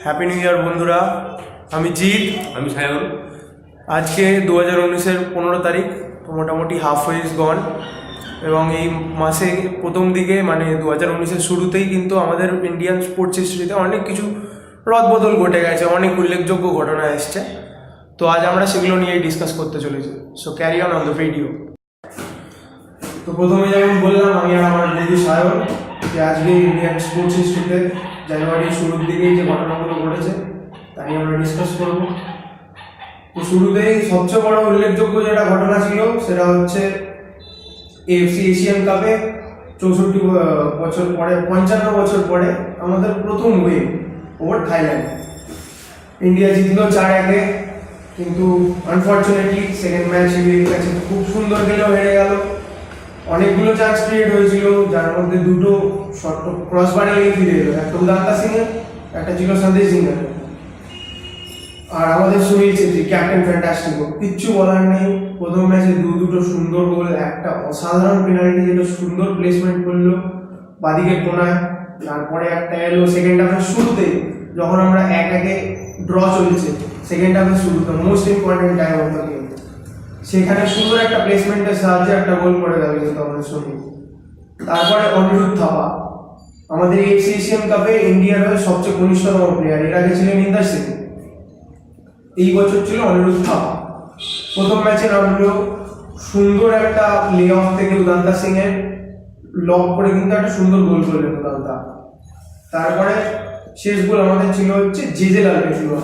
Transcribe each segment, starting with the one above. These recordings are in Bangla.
হ্যাপি নিউ ইয়ার বন্ধুরা। আমি জিৎ। আমি সায়ন। আজকে 2019-এর 15 তারিখ, তো মোটামুটি হাফ ওয়েজ গন। এবং এই মাসে প্রথম দিকে মানে 2019-এর শুরুতেই কিন্তু আমাদের ইন্ডিয়ান স্পোর্টস হিস্ট্রিতে অনেক কিছু রদবদল ঘটে গেছে, অনেক উল্লেখযোগ্য ঘটনা এসছে। তো আজ আমরা সেগুলো নিয়ে ডিসকাস করতে চলেছি। So carry on the video. তো প্রথমে যেমন বললাম, আমি আর আমার বন্ধু সায়ন যে আজকে ইন্ডিয়ান স্পোর্টস হিস্ট্রিতে জানুয়ারির শুরুর দিকেই যে ঘটনাগুলো ঘটেছে তা নিয়ে আমরা ডিসকাস করব। তো শুরুতেই সবচেয়ে বড় উল্লেখযোগ্য যেটা ঘটনা ছিল সেটা হচ্ছে AFC এশিয়ান কাপে 64 বছর পরে, 55 বছর পরে আমাদের প্রথম উইন ওভার থাইল্যান্ড। ইন্ডিয়া জিতল 4-1, কিন্তু আনফর্চুনেটলি সেকেন্ড ম্যাচ ইন্ডিয়ার কাছে খুব সুন্দর গেলেও হেরে গেল। অনেকগুলো চান্স ক্রিয়েট হয়েছিল, যার মধ্যে দুটো শর্ট ক্রস বানিয়ে ফিরে এলো, একটা উদান্তা সিংয়ের, একটা ছিল সন্দেশ সিংয়ের। আর আমাদের সুনীল ছেত্রী ক্যাপ্টেন ফ্যান্টাস্টিক, কিচ্ছু বলার নেই। প্রথম ম্যাচে দুটো সুন্দর গোল, একটা অসাধারণ পেনাল্টি যেটা সুন্দর প্লেসমেন্ট করলো বাদিকে কোনায়। তারপরে একটা এলো সেকেন্ড হাফের শুরুতেই, যখন আমরা 1-1 ড্র চলছে, সেকেন্ড হাফের শুরুতে most important time of the game, সেখানে সুন্দর একটা প্লেসমেন্টের সাহায্যে একটা গোল করে গেল কিন্তু আমাদের সুনীল। তারপরে অনিরুদ্ধ থাপা, আমাদের AFC এশিয়ান কাপে ইন্ডিয়ার হয়ে সবচেয়ে কনিষ্ঠতম প্লেয়ার। এর আগে ছিলেন ইন্দার সিং, এই বছর ছিল অনিরুদ্ধ থাপা। প্রথম ম্যাচে নামলো, সুন্দর একটা প্লে অফ থেকে উদান্তা সিং এর লক করে কিন্তু একটা সুন্দর গোল করলেন উদান্তা। তারপরে শেষ গোল আমাদের ছিল হচ্ছে জেজে লাল পেটুয়া,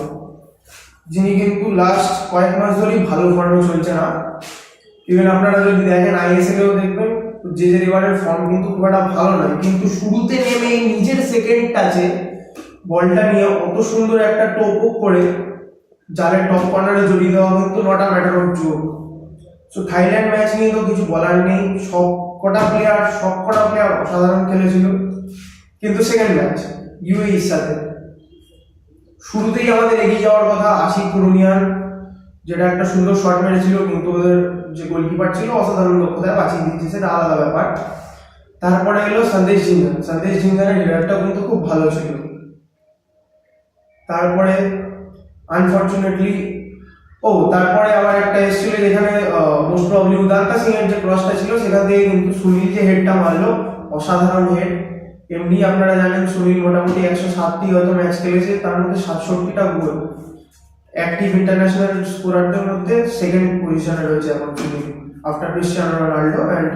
যিনি কিন্তু লাস্ট কয়েক মাস ধরেই ভালো ফর্মে চলছে না। ইভেন আপনারা যদি দেখেন ISL-এও দেখবেন জেজের এবারের ফর্ম কিন্তু খুব একটা ভালো নয়, কিন্তু শুরুতে নেমে নিজের সেকেন্ড টাচে বলটা নিয়ে অত সুন্দর একটা টোপ করে জালের টপ কর্নারে জড়িয়ে দেওয়া কিন্তু not a matter of joke. So Thailand match নিয়ে তো কিছু বলার নেই, সবকটা প্লেয়ার অসাধারণ খেলেছিল। কিন্তু সেকেন্ড ম্যাচ UAE-র সাথে শুরুতেই আমাদের এগিয়ে যাওয়ার কথা। আশিক কুরুনিয়ান যেটা একটা সুন্দর শট মেরেছিল, কিন্তু ওদের যে গোলকিপার ছিল অসাধারণ দক্ষতায় বাঁচিয়ে দিচ্ছে, সেটা আলাদা ব্যাপার। তারপরে এলো সন্দেশ ঝিঙ্গারের হেডারটা কিন্তু খুব ভালো ছিল। তারপরে আনফর্চুনেটলি তারপরে আবার একটা এসেছিল যেখানে মোস্ট প্রবলি উদান্তা সিং এর যে ক্রসটা ছিল সেখান থেকে কিন্তু সুনীল যে হেডটা মারলো, অসাধারণ হেড। এমনি আপনারা জানেন সুনীল মোটামুটি 107টি হয়তো ম্যাচ খেলেছে, তার মধ্যে 67টা গোল। অ্যাক্টিভ ইন্টারন্যাশনাল স্কোরারদের মধ্যে সেকেন্ড পজিশনে রয়েছে এখন Sunil, after Cristiano Ronaldo and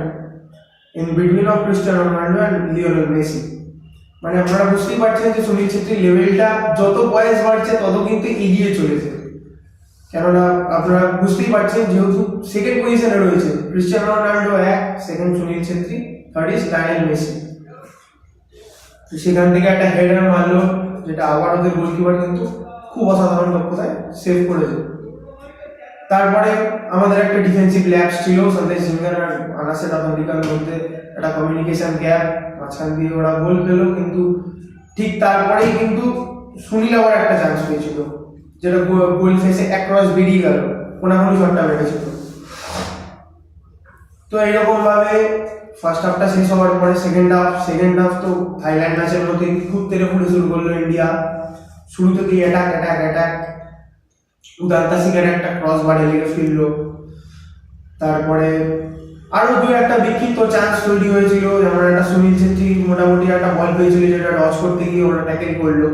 in between of Cristiano Ronaldo and Lionel Messi. মানে আপনারা বুঝতেই পারছেন যে সুনীল ছেত্রীর লেভেলটা যত বয়স বাড়ছে তত কিন্তু এগিয়ে চলেছে। কেননা আপনারা বুঝতেই পারছেন, যেহেতু সেকেন্ড পজিশনে রয়েছে Cristiano Ronaldo 1, second Sunil Chhetri, third is Lionel Messi. তো সেখান থেকে একটা হেডার মারলো, যেটা আবার ওদের গোলকিপার কিন্তু খুব অসাধারণ দক্ষতায় সেভ করেছে। তারপরে আমাদের একটা ডিফেন্সিভ ল্যাপস ছিল সন্দেশ ঝিঙ্গার আর আনাসের আধুনিকার মধ্যে, একটা কমিউনিকেশন গ্যাপ, মাঝখান দিয়ে ওরা গোল পেল। কিন্তু ঠিক তারপরেই কিন্তু সুনীল আবার একটা চান্স পেয়েছিল, যেটা গোল ফেসে অ্যাক্রস বেরিয়ে গেল, কোনাকুনি শটটা বেড়েছিল। তো এইরকম ভাবে ফার্স্ট হাফটা শেষ হওয়ার পরে সেকেন্ড হাফ তো থাইল্যান্ড ম্যাচের মধ্যে খুব তেরে ফুলে শুরু করলো ইন্ডিয়া। শুরু থেকে অ্যাটাক, উদান্তা সিংয়ের একটা ক্রস বারে লেগে ফিরলো। তারপরে আরো একটা বিক্ষিপ্ত চান্স তৈরি হয়েছিল, যেমন একটা সুনীল ছেত্রী মোটামুটি একটা বল পেয়েছিল, যেটা ডচ করতে গিয়ে ওরা ট্যাকেল করলো।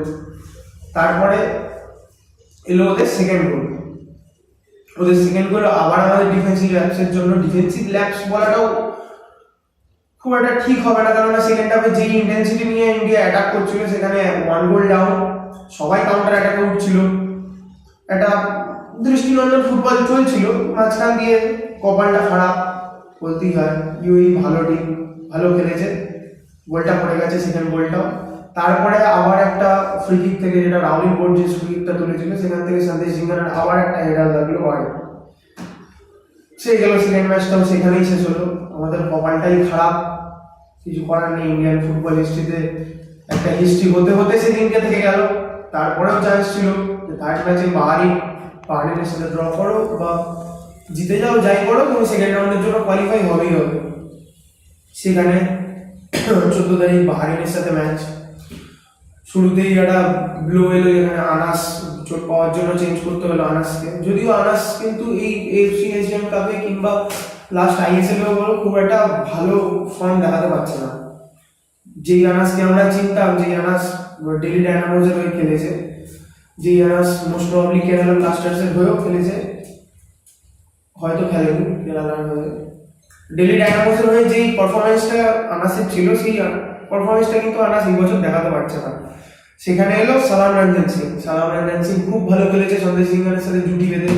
তারপরে এলো ওদের সেকেন্ড গোল। আবার আমাদের ডিফেন্সিভ ল্যাপসের জন্য, ডিফেন্সিভ ল্যাপস বলাটাও খুব একটা ঠিক হবে না, কারণ সেকেন্ড হাফে যেই ইন্টেন্সিটি নিয়ে ইন্ডিয়া অ্যাটাক করছিল, সেখানে 1 গোল ডাউন, সবাই কাউন্টার অ্যাটাকে উঠছিল, একটা দৃষ্টিনন্দন ফুটবল চলছিল। মাঝখান দিয়ে কপালটা খারাপ বলতেই হয়, UAE ভালো টিম, ভালো খেলেছে, গোলটা পড়ে গেছে সেকেন্ড গোলটাও। তারপরে আবার একটা ফ্রি কিক থেকে, যেটা রাউলিং বোর্ড যে ফ্রি কিকটা তুলেছিল, সেখান থেকে সন্দেশ ঝিঙ্গারের আবার একটা হেডার লাগলো ওয়ার্ড। সেই গেল সেকেন্ড ম্যাচটাও, সেখানেই শেষ হলো। আমাদের কপালটাই খারাপ, কিছু করার নেই। ইন্ডিয়ান ফুটবল হিস্ট্রিতে একটা হিস্ট্রি হতে সেদিনকে থেকে গেল। তারপরেও চান্স ছিল যে থার্ড ম্যাচে বাহারিনের সাথে ড্র করো বা জিতে যাও, যাই করো, তুমি সেকেন্ড রাউন্ডের জন্য কোয়ালিফাই হবেই হবে। সেখানে 14 তারিখ বাহারিনের সাথে ম্যাচ, শুরুতেই একটা ব্লো এলো, এখানে আনাস চোট পাওয়ার জন্য চেঞ্জ করতে হলো আনাসকে। যদিও আনাস কিন্তু এই এএফসি এশিয়ান কাপে কিংবা লাস্ট আইএসএল এ বলো খুব একটা ভালো ফর্ম দেখাতে পারছে না। যেই আনাসকে আমরা চিনতাম, যেই আনাস দিল্লি ডায়নামোসের হয়ে খেলেছে, যেই আনাস মোস্ট প্রবাবলি কেরালা ব্লাস্টার্সের হয়েও খেলেছে, হয়তো খেলেনি কেরালার হয়ে, দিল্লি ডায়নামোসের হয়ে যেই পারফরমেন্সটা আনাসের ছিল, সেই পারফরমেন্সটা কিন্তু আনাস এই বছর দেখাতে পারছে না। সেখানে এলো সালাম রঞ্জন সিং। সালাম রঞ্জন সিং খুব ভালো খেলেছে সন্দেশ সিংহের সাথে জুটি বেঁধে,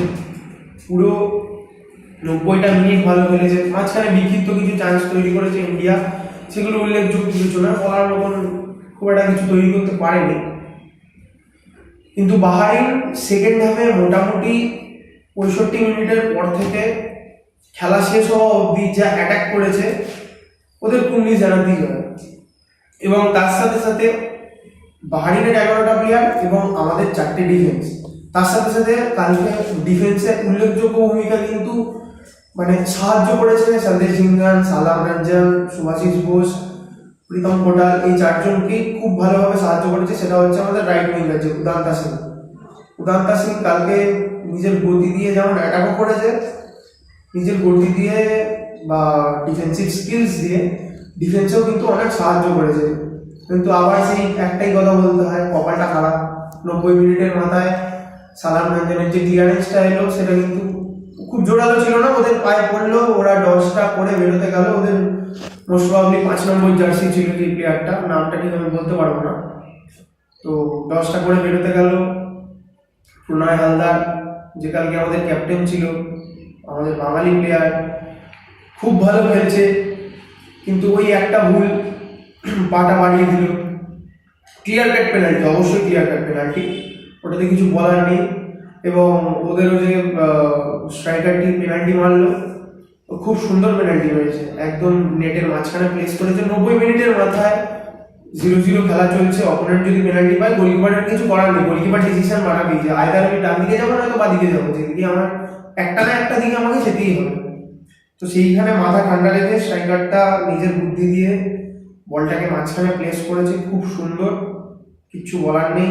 পুরো 90টা মিনিট ভালো খেলেছে। মাঝখানে বিক্ষিপ্ত কিছু চান্স তৈরি করেছে ইন্ডিয়া, সেগুলো উল্লেখযোগ্য কিছু না, বলার মতন খুব একটা কিছু তৈরি করতে পারেনি। কিন্তু বাহারিন সেকেন্ড হাফে মোটামুটি 65 মিনিটের পর থেকে খেলা শেষ হওয়া অবধি যা অ্যাটাক করেছে ওদের কুর্নিশ জানাতেই হয়। এবং তার সাথে সাথে বাহারিনের 11টা প্লেয়ার এবং আমাদের 4টে ডিফেন্স, তার সাথে সাথে কালকে ডিফেন্সের উল্লেখযোগ্য ভূমিকা কিন্তু মানে সাহায্য করেছে সন্দেশ সিংহান, সালাম রঞ্জন, সুভাশিস বোস, প্রীতম কোটাল, এই 4জনকেই খুব ভালোভাবে সাহায্য করেছে। সেটা হচ্ছে আমাদের রাইট উইঙ্গার যে উদান্তা সিং। উদান্তা সিং কালকে নিজের গতি দিয়ে যেমন অ্যাটাকও করেছে, নিজের গতি দিয়ে বা ডিফেন্সিভ স্কিলস দিয়ে ডিফেন্সেও কিন্তু অনেক সাহায্য করেছে। কিন্তু আবার সেই একটাই কথা বলতে হয়, কপালটা খারাপ। 90 মিনিটের মাথায় সালাম রঞ্জনের যে ক্লিয়ারেন্সটা এলো সেটা কিন্তু খুব জোরালো ছিল না, ওদের পায়ে পড়লো, ওরা 10টা করে বেরোতে গেল। ওদের মোস্ট প্রবাবলি 5 নম্বর জার্সি ছিল যে প্লেয়ারটা, নামটা ঠিক আমি বলতে পারবো না। তো 10টা করে বেরোতে গেল। প্রণয় হালদার যে কালকে আমাদের ক্যাপ্টেন ছিল, আমাদের বাঙালি প্লেয়ার, খুব ভালো খেলছে, কিন্তু ওই একটা ভুল পাটা বাড়িয়ে দিল। ক্লিয়ার কাট পেনাল্টি, অবশ্যই ক্লিয়ার কাট পেনাল্টি, ওটাতে কিছু বলার নেই। এবং ওদেরও যে স্ট্রাইকারটি পেনাল্টি মারলো, খুব সুন্দর পেনাল্টি হয়েছে, একদম নেটের মাঝখানে প্লেস করেছে। 90 মিনিটের মাথায় 0-0 খেলা চলছে, অপোনেন্ট যদি পেনাল্টি পায় গোলকিপারের কিছু করার নেই, গোলকিপার ডিসিশন বানাবে যে আইদার আমি ডান দিকে যাবো না তো বা দিকে যাবো, যেদিকে আমার একটা না একটা দিকে আমাকে যেতেই হবে। তো সেইখানে মাথা ঠান্ডা রেখে স্ট্রাইকারটা নিজের বুদ্ধি দিয়ে বলটাকে মাঝখানে প্লেস করেছে, খুব সুন্দর, কিচ্ছু বলার নেই।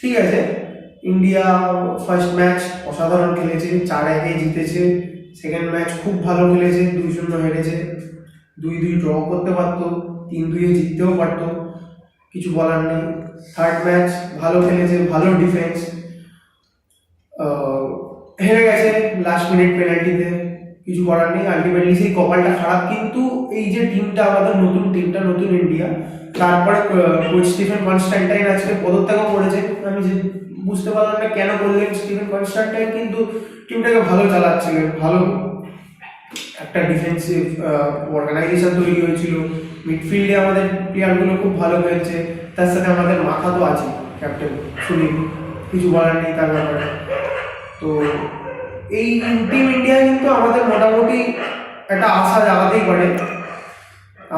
ঠিক আছে, ইন্ডিয়া ফার্স্ট ম্যাচ অসাধারণ খেলেছে, 4-1 জিতেছে। সেকেন্ড ম্যাচ খুব ভালো খেলেছে, 2-0 হেরেছে, 2-2 ড্র করতে পারতো, 3-2 জিততেও পারতো, কিছু বলার নেই। থার্ড ম্যাচ ভালো খেলেছে, ভালো ডিফেন্স, হেরে গেছে লাস্ট মিনিট পেনাল্টিতে, কিছু করার নেই। আলটিমেটলি সেই কপালটা খারাপ। কিন্তু এই যে টিমটা, আমাদের নতুন টিমটা, নতুন ইন্ডিয়া, তারপরে কোচ স্টিফেন কনস্ট্যান্টাইন আজকে পদত্যাগও করেছে। আমি যে বুঝতে পারলাম না কেন করলেন স্টিফেন কনস্ট্যান্টাইন, কিন্তু টিমটাকে ভালো চালাচ্ছিলেন, ভালো একটা ডিফেন্সিভ অর্গানাইজেশন তৈরি হয়েছিল। মিডফিল্ডে আমাদের প্লেয়ারগুলো খুব ভালো খেলছে, তার সাথে আমাদের মাথা তো আছে ক্যাপ্টেন সুনীল, কিছু বলার নেই তার ব্যাপারে। তো এই টিম ইন্ডিয়া কিন্তু আমাদের মোটামুটি একটা আশা জাগাতেই পারে,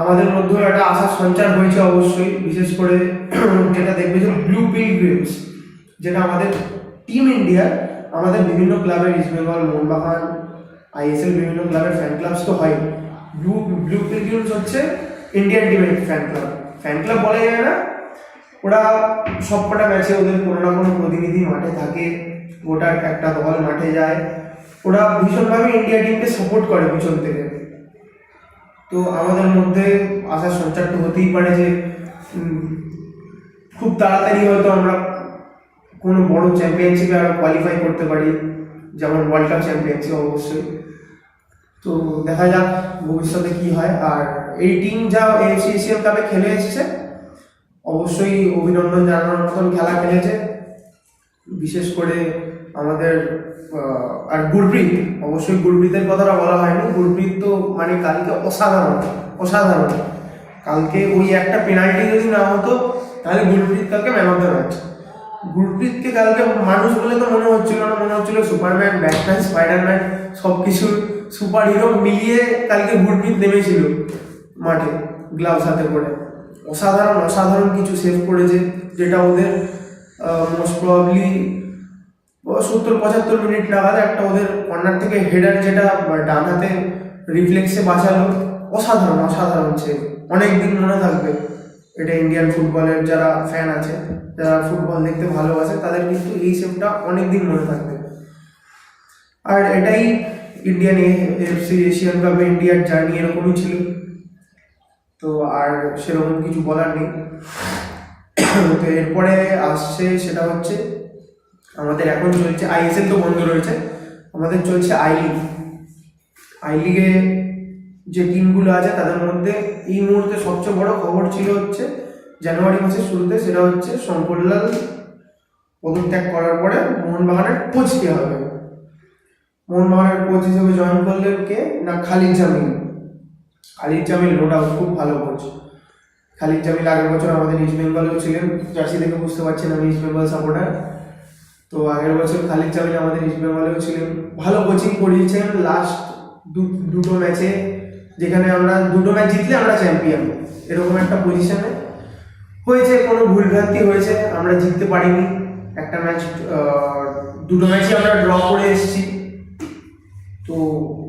আমাদের মধ্যেও একটা আশার সঞ্চার হয়েছে অবশ্যই। বিশেষ করে যেটা দেখবে যে ব্লু পিল গেমস, যেটা আমাদের টিম ইন্ডিয়ার, আমাদের বিভিন্ন ক্লাবের, ইস্ট বেঙ্গল, মোহনবাগান, আইএসএল, বিভিন্ন ক্লাবের ফ্যান ক্লাবস তো হয়। ব্লু পিল গেমস হচ্ছে ইন্ডিয়ান টিমের ফ্যান ক্লাব। ফ্যান ক্লাব বলা যায় না, ওরা সবকটা ম্যাচে ওদের কোনো না কোনো প্রতিনিধি মাঠে থাকে, গোটা একটা দল মাঠে যায়, ওরা ভীষণভাবে ইন্ডিয়া টিমকে সাপোর্ট করে পিছন থেকে। তো আমাদের মধ্যে আশার সঞ্চার তো হতেই পারে যে খুব তাড়াতাড়ি হয়তো আমরা কোনো বড় চ্যাম্পিয়নশিপে আরও কোয়ালিফাই করতে পারি, যেমন ওয়ার্ল্ড কাপ চ্যাম্পিয়নশিপ অবশ্যই। তো দেখা যাক ভবিষ্যতে কি হয়। আর এই টিম যা এএফসি এশিয়ান কাপে খেলে এসেছে, অবশ্যই অভিনন্দন জানানোর মতন খেলা খেলেছে। বিশেষ করে আমাদের আর গুরপ্রীত, অবশ্যই গুরপ্রীতের কথাটা বলা হয়নি। গুরপ্রীত তো মানে কালকে অসাধারণ, অসাধারণ। কালকে ওই একটা পেনাল্টি যদি না হতো তাহলে গুরপ্রীত কালকে ম্যান অফ দ্য ম্যাচ। গুরপ্রীতকে কালকে মানুষ বলে তো মনে হচ্ছিল না, মনে হচ্ছিল সুপারম্যান, ব্যাটম্যান, স্পাইডারম্যান, সব কিছু সুপার হিরো মিলিয়ে কালকে গুরপ্রীত নেমেছিল মাঠে গ্লাভস হাতে করে। অসাধারণ অসাধারণ কিছু সেভ করেছে, যেটা ওদের মোস্ট প্রবাবলি 70-75 মিনিট নাগাদ একটা ওদের কর্নার থেকে হেডার, যেটা ডান হাতে রিফ্লেক্সে বাঁচালো। অসাধারণ অসাধারণ সেভ, অনেক দিন মনে থাকবে। এটা ইন্ডিয়ান ফুটবলের যারা ফ্যান আছে, যারা ফুটবল দেখতে ভালোবাসে, তাদের কিন্তু এই সেমটা অনেকদিন মনে থাকবে। আর এটাই ইন্ডিয়ান AFC এশিয়ান কাপে ইন্ডিয়ার জার্নি এরকমই ছিল। তো আর সেরকম কিছু বলার নেই। তো এরপরে আসছে সেটা হচ্ছে আমাদের এখন চলছে ISL, তো বন্ধ রয়েছে, আমাদের চলছে আই লিগে যে টিমগুলো আছে তাদের মধ্যে এই মুহূর্তে সবচেয়ে বড় খবর ছিল হচ্ছে জানুয়ারি মাসের শুরুতে, সেটা হচ্ছে শঙ্করলাল পদত্যাগ করার পরে মোহনবাগানের কোচ কে হবে। মোহনবাগানের কোচ হিসেবে জয়েন করলেন কে না, খালিদ জামিল নো ডাউট খুব ভালো কোচ। খালিদ জামিল আগের বছর আমাদের ইস্ট বেঙ্গলেও ছিলেন, জার্সি দেখে বুঝতে পারছেন আমি ইস্ট বেঙ্গল সাপোর্টার। তো আগের বছর খালিদ জামিল আমাদের ইস্ট বেঙ্গলেও ছিলেন, ভালো কোচিং করিয়েছেন। লাস্ট দুটো ম্যাচে, যেখানে আমরা দুটো ম্যাচ জিতলে আমরা চ্যাম্পিয়ন, এরকম একটা পজিশনে হয়েছে, কোনো ভুলভ্রান্তি হয়েছে, আমরা জিততে পারিনি একটা ম্যাচ, দুটো ম্যাচই আমরা ড্র করে এসেছি। তো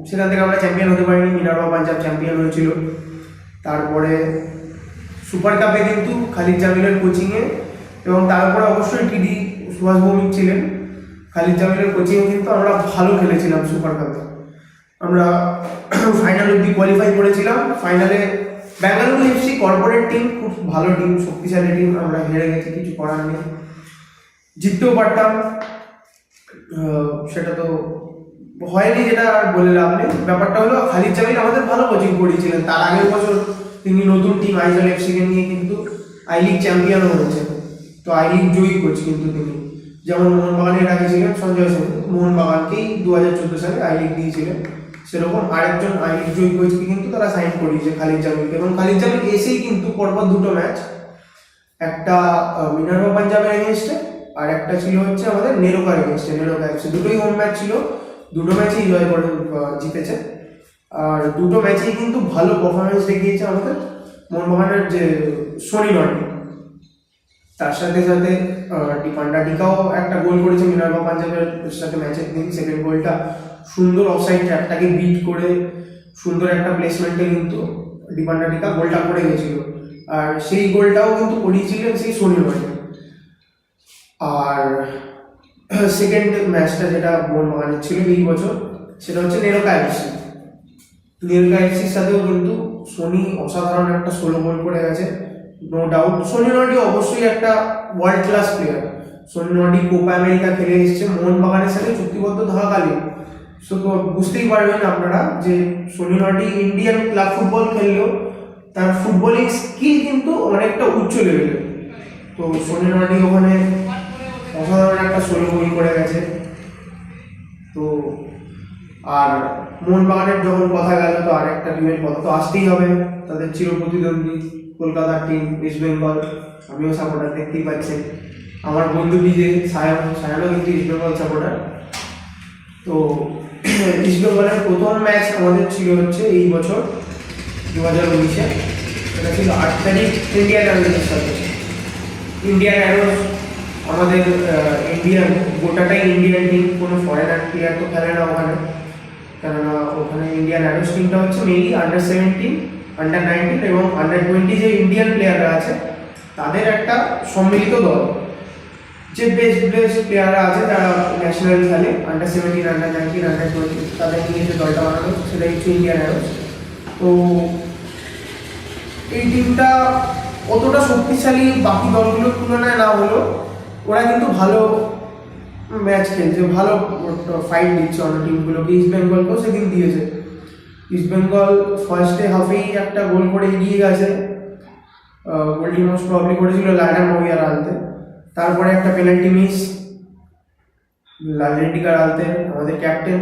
সেখান থেকে আমরা চ্যাম্পিয়ন হতে পারিনি, মিনারভা পাঞ্জাব চ্যাম্পিয়ন হয়েছিল। তারপরে সুপার কাপে কিন্তু খালিদ জামিলের কোচিংয়ে, এবং তারপরে অবশ্যই টিডি সুভাষ ভৌমিক ছিলেন, খালিদ জামিলের কোচিংয়ে কিন্তু আমরা ভালো খেলেছিলাম। সুপার কাপে আমরা ফাইনাল অব্দি কোয়ালিফাই করেছিলাম। ফাইনালে বেঙ্গালুরু FC কর্পোরেট টিম, খুব ভালো টিম, শক্তিশালী টিম, আমরা হেরে গেছি, কিছু করার নেই, জিততেও পারতাম, সেটা তো হয়নি, যেটা আর বলে লাভ নেই। ব্যাপারটা হলো খালিদ জামিল আমাদের ভালো কোচিং করিয়েছিলেন, তার আগের বছর তিনি নতুন টিম আইজল FC কে নিয়ে কিন্তু আই লিগ চ্যাম্পিয়নও হয়েছে। তো আই লিগ জয়ী কোচ কিন্তু তিনি, যেমন মোহনবাগানের আগে ছিলেন সঞ্জয় সিং, মোহনবাগানকেই 2014 সালে আই লিগ দিয়েছিলেন, সেরকম আরেকজন আই লিগ জয়ী কোচকে কিন্তু তারা সাইন করিয়েছে খালিদ জামিলকে। এবং খালিদ জামিল এসেই কিন্তু পরপর দুটো ম্যাচ, একটা মিনারভা পাঞ্জাবের এগেনস্টে আর একটা ছিল হচ্ছে আমাদের নেরোকার এগেনস্টে, নেরোকা FC, দুটোই হোম ম্যাচ ছিল, দুটো ম্যাচেই জয় করে জিতেছে। আর দুটো ম্যাচেই কিন্তু ভালো পারফরমেন্স দেখিয়েছে আমাদের মোহনবাগানের যে সোনি নটি, তার সাথে সাথে পান্ডাটিকাও একটা গোল করেছে মিনারভা পাঞ্জাবের সাথে ম্যাচের দিন। সেকেন্ড গোলটা সুন্দর অফসাইড ট্র্যাপটাকে বিট করে সুন্দর একটা প্লেসমেন্টে কিন্তু ডিপান্ডাটিকা গোলটা করে গেছিল, আর সেই গোলটাও কিন্তু করিয়েছিলেন সেই সোনি নটি। আর সেকেন্ড ম্যাচটা যেটা মোহনবাগানের ছিল এই বছর, সেটা হচ্ছে নেরোকা এফসির সাথেও কিন্তু সোনি অসাধারণ একটা 16 গোল করে গেছে, নো ডাউট। সোনি নটি অবশ্যই একটা ওয়ার্ল্ড ক্লাস প্লেয়ার, সোনি নটি কোপা আমেরিকা খেলে এসেছে মোহনবাগানের সাথে চুক্তিবদ্ধ থাকাকালীন। সো তো বুঝতেই পারবেন আপনারা যে সোনি নটি ইন্ডিয়ান ক্লাব ফুটবল খেললেও তার ফুটবলিং স্কিল কিন্তু অনেকটা উচ্চ লেভেলের। তো সোনি নটি ওখানে অসাধারণ একটা 16 গোল করে গেছে। তো আর মোহনবাগানের যখন কথা গেল, তো আর একটা টিমের কথা তো আসতেই হবে, তাদের চির প্রতিদ্বন্দ্বী কলকাতার টিম ইস্ট বেঙ্গল। আমিও সাপোর্টার, দেখতেই পাচ্ছেন আমার বন্ধু যে সায়নও কিন্তু ইস্ট বেঙ্গল সাপোর্টার। তো ইস্ট বেঙ্গলের প্রথম ম্যাচ আমাদের ছিল হচ্ছে এই বছর 2019-এ, এটা ছিল 8 তারিখ ইন্ডিয়ান অ্যারোজের সাথে। ইন্ডিয়ান অ্যারোজ আমাদের ইন্ডিয়ান, গোটাটাই ইন্ডিয়ান টিম, কোনো ফরেনার প্লেয়ার তো খেলে না ওখানে, কেননা ওখানে ইন্ডিয়ান অ্যারোজ টিমটা হচ্ছে মেইনলি আন্ডার-17, আন্ডার-19 এবং আন্ডার-20 যে ইন্ডিয়ান প্লেয়াররা আছে তাদের একটা সম্মিলিত দল, যে বেস্ট প্লেয়াররা আছে যারা ন্যাশনাল খেলে, আন্ডার-17, আন্ডার-19, আন্ডার-20, তাদের নিয়ে যে দলটা বানানো সেটাই হচ্ছে ইন্ডিয়ান অ্যারোজ। তো এই টিমটা অতটা শক্তিশালী বাকি দলগুলোর তুলনায় না হলেও ওরা কিন্তু ভালো ম্যাচ খেলছে, ভালো ফাইট দিচ্ছে অন্য টিমগুলোকে। ইস্ট বেঙ্গলকেও সেদিন দিয়েছে। ইস্ট বেঙ্গল ফার্স্টে হাফেই একটা গোল করে এগিয়ে গেছে, গোলটি মোস্ট প্রবলি করেছিল লায়না মহিয়ার আলতে, তারপরে একটা পেনাল্টি মিস লালরেন্টিকার আলতে, আমাদের ক্যাপ্টেন,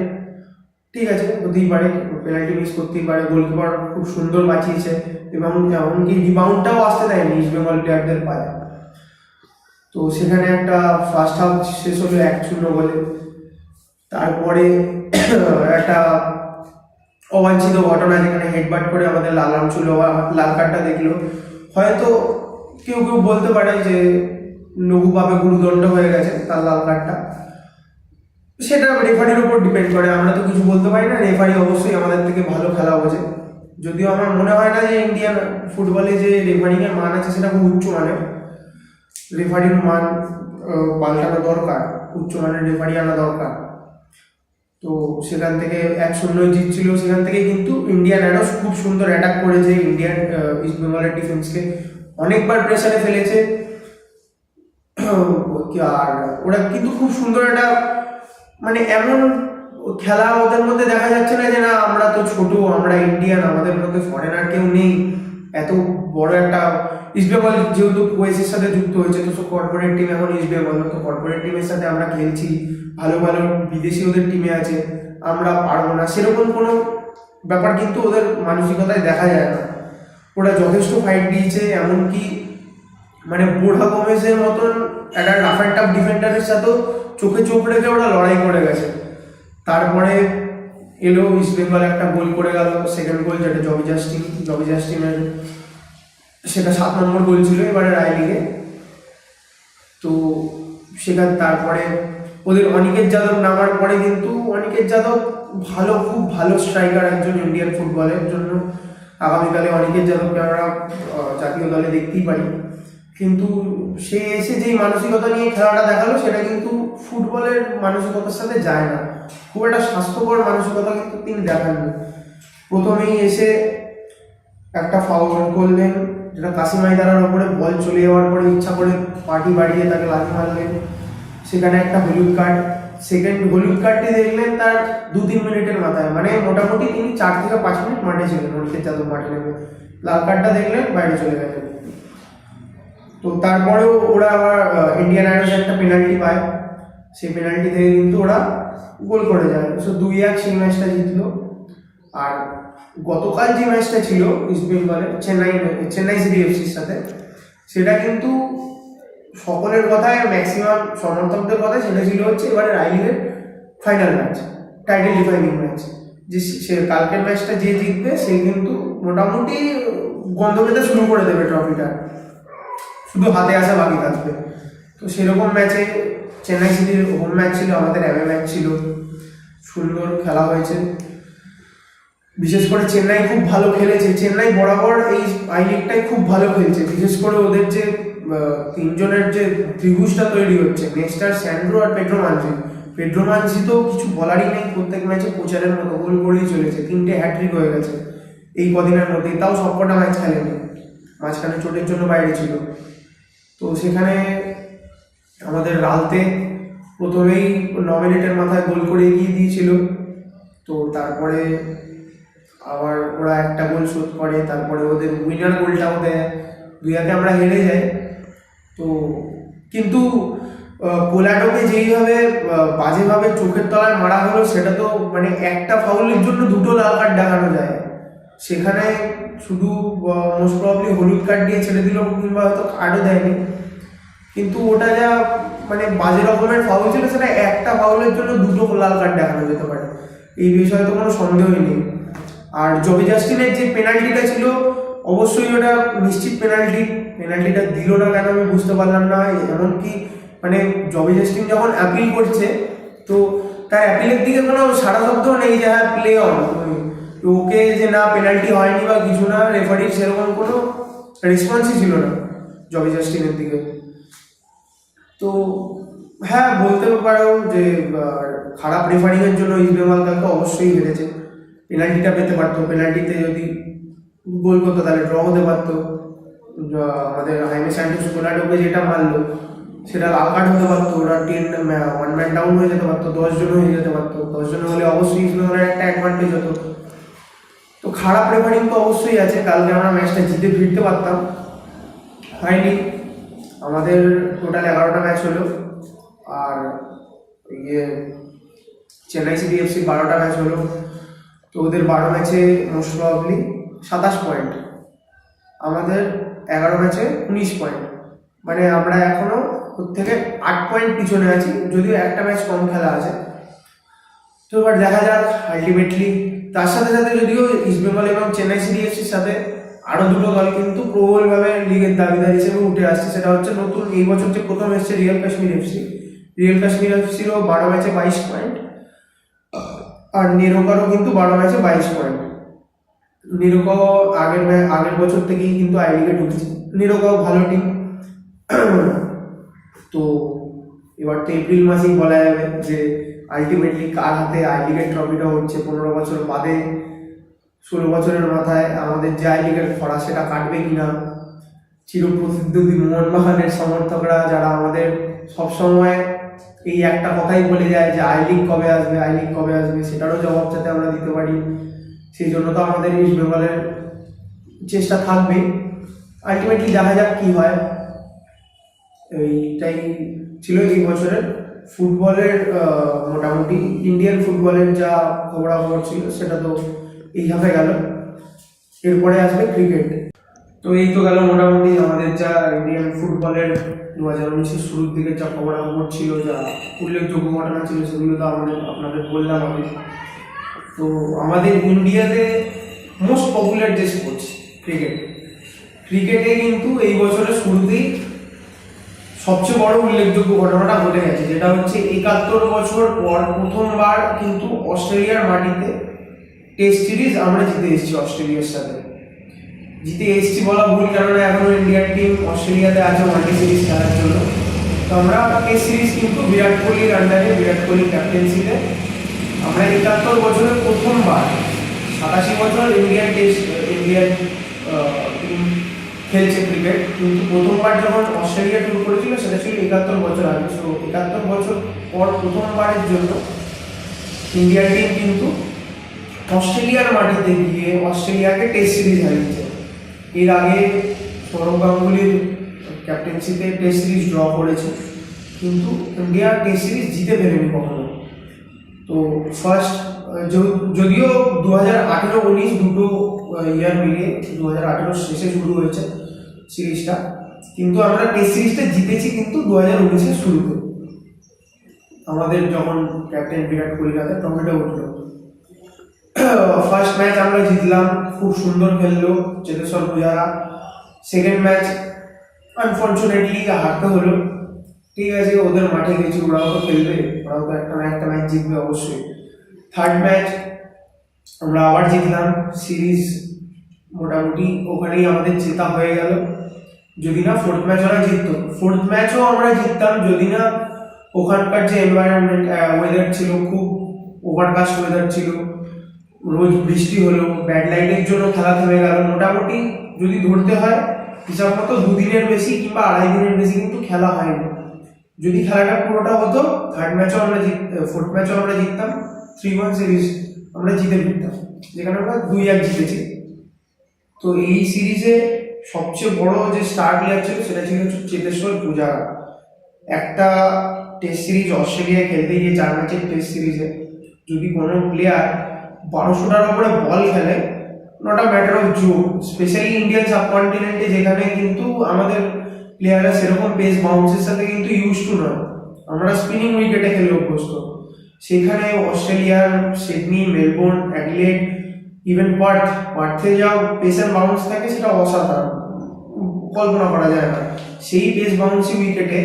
ঠিক আছে হতেই পারে, পেনাল্টি মিস করতেই পারে, গোলকিপার খুব সুন্দর বাঁচিয়েছে এবং এমনকি রিবাউন্ডটাও আসতে দেয়নি ইস্ট বেঙ্গল প্লেয়ারদের পায়ে। তো সেখানে একটা ফার্স্ট হাফ শেষ হলো 1-0 বলে। তারপরে একটা অবাঞ্ছিত ঘটনা, যেখানে হেডবাট করে আমাদের লাল রামচুল লাল কার্ডটা দেখলো। হয়তো কেউ কেউ বলতে পারে যে লঘুভাবে গুরুদণ্ড হয়ে গেছে তার লাল কার্ডটা, সেটা রেফারির উপর ডিপেন্ড করে, আমরা তো কিছু বলতে পারি না। রেফারি অবশ্যই আমাদের থেকে ভালো খেলা বোঝে, যদিও আমার মনে হয় না যে ইন্ডিয়ান ফুটবলে যে রেফারিংয়ের মান আছে সেটা খুব উচ্চ মানের। রেফারির মান পাল্টানো দরকার, উচ্চমানের রেফারি আনা দরকার। তো সেখান থেকে 1-0 জিতছিল, সেখান থেকে কিন্তু ইন্ডিয়ান অ্যারোস খুব সুন্দর অ্যাটাক করেছে, ইন্ডিয়ান ইস্ট বেঙ্গলের ডিফেন্সকে অনেকবার প্রেসারে ফেলেছে। আর ওরা কিন্তু খুব সুন্দর একটা মানে এমন খেলা ওদের মধ্যে দেখা যাচ্ছে না যে না আমরা তো ছোট, আমরা ইন্ডিয়ান, আমাদের মধ্যে ফরেনার কেউ নেই। এত বড় একটা ইস্ট বেঙ্গল যেহেতু ওয়েসের সাথে যুক্ত হয়েছে, তো কর্পোরেট টিম এখন ইস্ট বেঙ্গল, তো কর্পোরেট টিমের সাথে আমরা খেলছি, ভালো ভালো বিদেশি ওদের টিমে আছে, আমরা পারবো না সেরকম কোনো ব্যাপার কিন্তু ওদের মানসিকতায় দেখা যায় না। ওরা যথেষ্ট ফাইট দিয়েছে, এমনকি মানে বোর্ডা গোমেজের মতন একটা রাফ অ্যান্ড টাফ ডিফেন্ডারের সাথেও চোখে চোখ রেখে ওরা লড়াই করে গেছে। তারপরে এলো ইস্ট বেঙ্গল একটা গোল করে গেল, সেকেন্ড গোল, যেটা জবি জাস্টিনের সেটা 7 নম্বর গোল ছিল এবারে আই লিগে। তো সেখানে তারপরে ওদের অনিকেত যাদব নামার পরে কিন্তু অনিকেত যাদব খুব ভালো স্ট্রাইকার একজন ইন্ডিয়ান ফুটবলের জন্য। আগামীকালে অনিকেত যাদবকে আমরা জাতীয় দলে দেখতেই পারি, কিন্তু সে এসে যেই মানসিকতা নিয়ে খেলাটা দেখালো সেটা কিন্তু ফুটবলের মানসিকতার সাথে যায় না। খুব একটা স্বাস্থ্যকর মানসিকতা কিন্তু তিনি দেখাননি। প্রথমেই এসে একটা ফাউল করলেন, যেটা কাসিম আইদারার ওপরে বল চলে যাওয়ার পরে ইচ্ছা করে পার্টি বাড়িয়ে তাকে লাথি মারলেন, সেখানে একটা হলুদ কার্ড। সেকেন্ড হলুদ কার্ডটি দেখলেন তার 2-3 মিনিটের মাথায়, মানে মোটামুটি তিনি 4 থেকে 5 মিনিট মাঠে ছিলেন, অনিকেত যাদব মাঠে নেমে লাল কার্ডটা দেখলেন, বাইরে চলে গেলেন। তো তারপরেও ওরা আবার ইন্ডিয়ান আইডলস একটা পেনাল্টি পায়, সেই পেনাল্টি থেকে কিন্তু ওরা গোল করে যায়। সো 2-1 সেই ম্যাচটা জিতলো। আর গতকাল যে ম্যাচটা ছিল ইস্ট বেঙ্গলের চেন্নাই সিটি এফসির সাথে, সেটা কিন্তু সকলের কথায়, ম্যাক্সিমাম সমর্থকদের কথায় সেটা ছিল হচ্ছে এবারে আই লিগের final match, title defining match. যে সে কালকের ম্যাচটা যে জিতবে সে কিন্তু মোটামুটি গন্ধ পেতে শুরু করে দেবে ট্রফিটা, শুধু হাতে আসা বাকি থাকবে। তো সেরকম ম্যাচে চেন্নাই সিটির হোম ম্যাচ ছিল, আমাদের অ্যাওয়ে ম্যাচ ছিল, সুন্দর খেলা হয়েছে। বিশেষ করে চেন্নাই খুব ভালো খেলেছে, চেন্নাই বরাবর এই আই লিগটাই খুব ভালো খেলছে। বিশেষ করে ওদের যে 3 জনের যে ত্রিভুজটা তৈরি হচ্ছে, নেস্টার, স্যান্ড্রো আর পেড্রো মানজি তো কিছু বলারই নেই, প্রত্যেক ম্যাচে প্রচারের মতো গোল করেই চলেছে, 3টে হ্যাট্রিক হয়ে গেছে এই কদিনের মধ্যেই, তাও সবকটা ম্যাচ খেলেনি, মাঝখানে চোটের জন্য বাইরে ছিল। তো সেখানে আমাদের রালতে প্রথমেই 9 মিনিটের মাথায় গোল করে এগিয়ে দিয়েছিল, তো তারপরে আবার ওরা একটা গোল শোধ করে, তারপরে ওদের উইনার গোলটাও দেয়, 2-1 আমরা হেরে যাই। তো কিন্তু পোল্যান্ডকে যেইভাবে বাজেভাবে চোখের তলায় মারা হলো, সেটা তো মানে একটা ফাউলের জন্য 2টো লাল কার্ড দেখানো যায়, সেখানে শুধু মোস্ট প্রবাবলি হলুদ কার্ড দিয়ে ছেড়ে দিল, কিংবা হয়তো কার্ডও দেয়নি, কিন্তু ওটা যা মানে বাজে রকমের ফাউল ছিল, সেটা একটা ফাউলের জন্য 2টো লাল কার্ড দেখানো যেতে পারে, এই বিষয়ে তো কোনো সন্দেহই নেই। আর জবি জাস্টিনের যে পেনাল্টিটা ছিল, অবশ্যই ওটা নিশ্চিত পেনাল্টিটা দিল না কেন আমি বুঝতে পারলাম না। এমনকি মানে জবি জাস্টিন যখন অ্যাপিল করছে, তো তার অ্যাপিলের দিকে কোনো সারা শব্দ নেই যে হ্যাঁ প্লে অন, ওকে যে না পেনাল্টি হয়নি বা কিছু না, রেফারির সেরকম কোনো রেসপন্সই ছিল না জবি জাস্টিনের দিকে। তো হ্যাঁ, বলতে পারো যে খারাপ রেফারিংয়ের জন্য ইস্ট বেঙ্গল কালকে অবশ্যই হেরেছে। পেনাল্টিটা পেতে পারতো, পেনাল্টিতে যদি গোল করতো তাহলে ড্র হতে পারতো। আমাদের হাইমে স্যান্টোস পোল্যান্ডকে যেটা মারলো সেটা লাল কার্ড হতে পারতো, ওরা 1 ম্যান ডাউন হয়ে যেতে পারতো, 10 জন হয়ে যেতে পারতো, 10 জন হলে অবশ্যই ইস্ট বেঙ্গলের একটা অ্যাডভান্টেজ হতো। তো খারাপ রেফারিং তো অবশ্যই আছে, কালকে আমরা ম্যাচটা জিতে ফিরতে পারতাম, হয়নি। আমাদের টোটাল 11টা ম্যাচ হলো, আর চেন্নাই সিটি এফসি 12টা ম্যাচ হলো। তো ওদের 12 ম্যাচে মোস্ট প্রবাবলি 27 পয়েন্ট, আমাদের 11 ম্যাচে 19 পয়েন্ট, মানে আমরা এখনো ওর থেকে 8 পয়েন্ট পিছনে আছি, যদিও একটা ম্যাচ কম খেলা আছে। তো এবার দেখা যাক আলটিমেটলি। তার সাথে সাথে যদিও ইস্ট বেঙ্গল এবং চেন্নাই সিটি এফসির সাথে আরও 2টো দল কিন্তু প্রবলভাবে লিগের দাবিদার হিসেবে উঠে আসছে, সেটা হচ্ছে নতুন এই বছর যে প্রথম এসছে রিয়েল কাশ্মীর এফসিরও 12 ম্যাচে 22 পয়েন্ট, আর নেরোকারও কিন্তু 12 ম্যাচে 22 পয়েন্ট। নিরোকাও আগের বছর থেকেই কিন্তু আই লিগে ঢুকছে। নিরোকাও ভালো টিম। তো এবার তো এপ্রিল মাসেই বলা যাবে যে আলটিমেটলি কার হাতে আই লিগের ট্রফিটা হচ্ছে। 15 বছর বাদে, 16 বছরের মাথায় আমাদের যে আই লিগের খরা সেটা কাটবে কিনা। চিরপ্রতিদ্বন্দ্বী মোহনবাগানের সমর্থকরা যারা আমাদের সবসময় এই একটা কথাই বলে যায় যে আই লিগ কবে আসবে, আই লিগ কবে আসবে, সেটারও জবাব যাতে আমরা দিতে পারি, সেই জন্য তো আমাদের ইস্ট বেঙ্গলের চেষ্টা থাকবে। আলটিমেটলি দেখা যাক কি হয়। এইটাই ছিল এই বছরের ফুটবলের মোটামুটি ইন্ডিয়ান ফুটবলের যা খবরাখবর ছিল সেটা তো এইভাবে গেল। এরপরে আসবে ক্রিকেট। তো এই তো গেল মোটামুটি আমাদের যা ইন্ডিয়ান ফুটবলের 2019-এর শুরুর দিকে যা খবরাখবর ছিল, যা উল্লেখযোগ্য ঘটনা ছিল, সেগুলো তো আপনাদের বললাম আমি। তো আমাদের ইন্ডিয়াতে মোস্ট পপুলার যে স্পোর্টস ক্রিকেটে কিন্তু এই বছরের শুরুতেই সবচেয়ে বড় উল্লেখযোগ্য ঘটনাটা ঘটে গেছে, যেটা হচ্ছে 71 বছর পর প্রথমবার কিন্তু অস্ট্রেলিয়ার মাটিতে টেস্ট সিরিজ আমরা জিতে এসেছি। অস্ট্রেলিয়ার সাথে জিতে এসেছি বলা ভুল, কেননা এখনো ইন্ডিয়ান টিম অস্ট্রেলিয়াতে আছে ওয়ানডে সিরিজ খেলার জন্য। তো আমরা টেস্ট সিরিজ কিন্তু বিরাট কোহলির আন্ডারে, বিরাট কোহলির ক্যাপ্টেন্সিতে আমরা 71 বছরের প্রথমবার, 87 বছর ইন্ডিয়ান টিম খেলছে ক্রিকেট, কিন্তু প্রথমবার যখন অস্ট্রেলিয়া ট্যুর করেছিল সেটা ছিল 71 বছর আগে। সো 71 বছর পর প্রথমবারের জন্য ইন্ডিয়ান টিম কিন্তু অস্ট্রেলিয়ার মাটিতে গিয়ে অস্ট্রেলিয়াকে টেস্ট সিরিজ হারিয়েছে। এর আগে সৌরভ গাঙ্গুলির ক্যাপ্টেন্সিতে টেস্ট সিরিজ ড্র করেছে, কিন্তু ইন্ডিয়া টেস্ট সিরিজ জিতে ফেলেনি কখনো। তো ফার্স্ট, যদিও 2018-19 দুটো ইয়ার মিলিয়ে 2018 শেষে শুরু হয়েছে সিরিজটা, কিন্তু আমরা টেস্ট সিরিজটা জিতেছি কিন্তু 2019-এর শুরুতে, আমাদের যখন ক্যাপ্টেন বিরাট কোহলির হাতে ট্রফিটা উঠলো। ফার্স্ট ম্যাচ আমরা জিতলাম, খুব সুন্দর খেললো Cheteshwar Pujara. Second match unfortunately হারতে হলো। ঠিক আছে, ওদের মাঠে গেছি, ওরাও তো খেলবে, ওরাও তো একটা না একটা ম্যাচ জিতবে অবশ্যই। থার্ড ম্যাচ আমরা আবার জিতলাম, সিরিজ মোটামুটি ওখানেই আমাদের জেতা হয়ে গেল। যদি না ফোর্থ ম্যাচ ওরা জিততো, ফোর্থ ম্যাচও আমরা জিততাম যদি না ওখানকার যে এনভায়রনমেন্ট, ওয়েদার ছিল, খুব ওভারকাস্ট ওয়েদার ছিল, রোজ বৃষ্টি হলো, ব্যাড লাইটের জন্য খেলা থেমে গেল। মোটামুটি যদি ধরতে হয় হিসাব মতো 2 দিনের বেশি কিংবা 2.5 দিনের বেশি কিন্তু খেলা হয়নি। যদি খেলাটা পুরোটা হতো, ফোর্থ ম্যাচও আমরা জিততাম, 3-1 সিরিজ আমরা জিতে ফিরতাম, যেখানে আমরা 2-1 জিতেছি। তো এই সিরিজে সবচেয়ে বড় যে স্টার প্লেয়ার ছিল সেটা ছিল চেতেশ্বর পূজারা। একটা টেস্ট সিরিজ অস্ট্রেলিয়ায় খেলতে গিয়ে 4 ম্যাচের টেস্ট সিরিজে যদি কোনো প্লেয়ার 1200টার উপরে বল খেলে, not a matter of joke, specially Indian সাবকন্টিনেন্টে যেখানে কিন্তু আমাদের প্লেয়াররা সেরকম পেস বাউন্সের সাথে কিন্তু ইউজ টু নয়, আমরা স্পিনিং উইকেটে খেলে অভ্যস্ত। সেখানে অস্ট্রেলিয়ার সিডনি, মেলবোর্ন, অ্যাডিলেড, ইভেন পার্থে যা পেস অ্যান্ড বাউন্স থাকে সেটা অসাধারণ, কল্পনা করা যায় না। সেই পেস বাউন্সি উইকেটে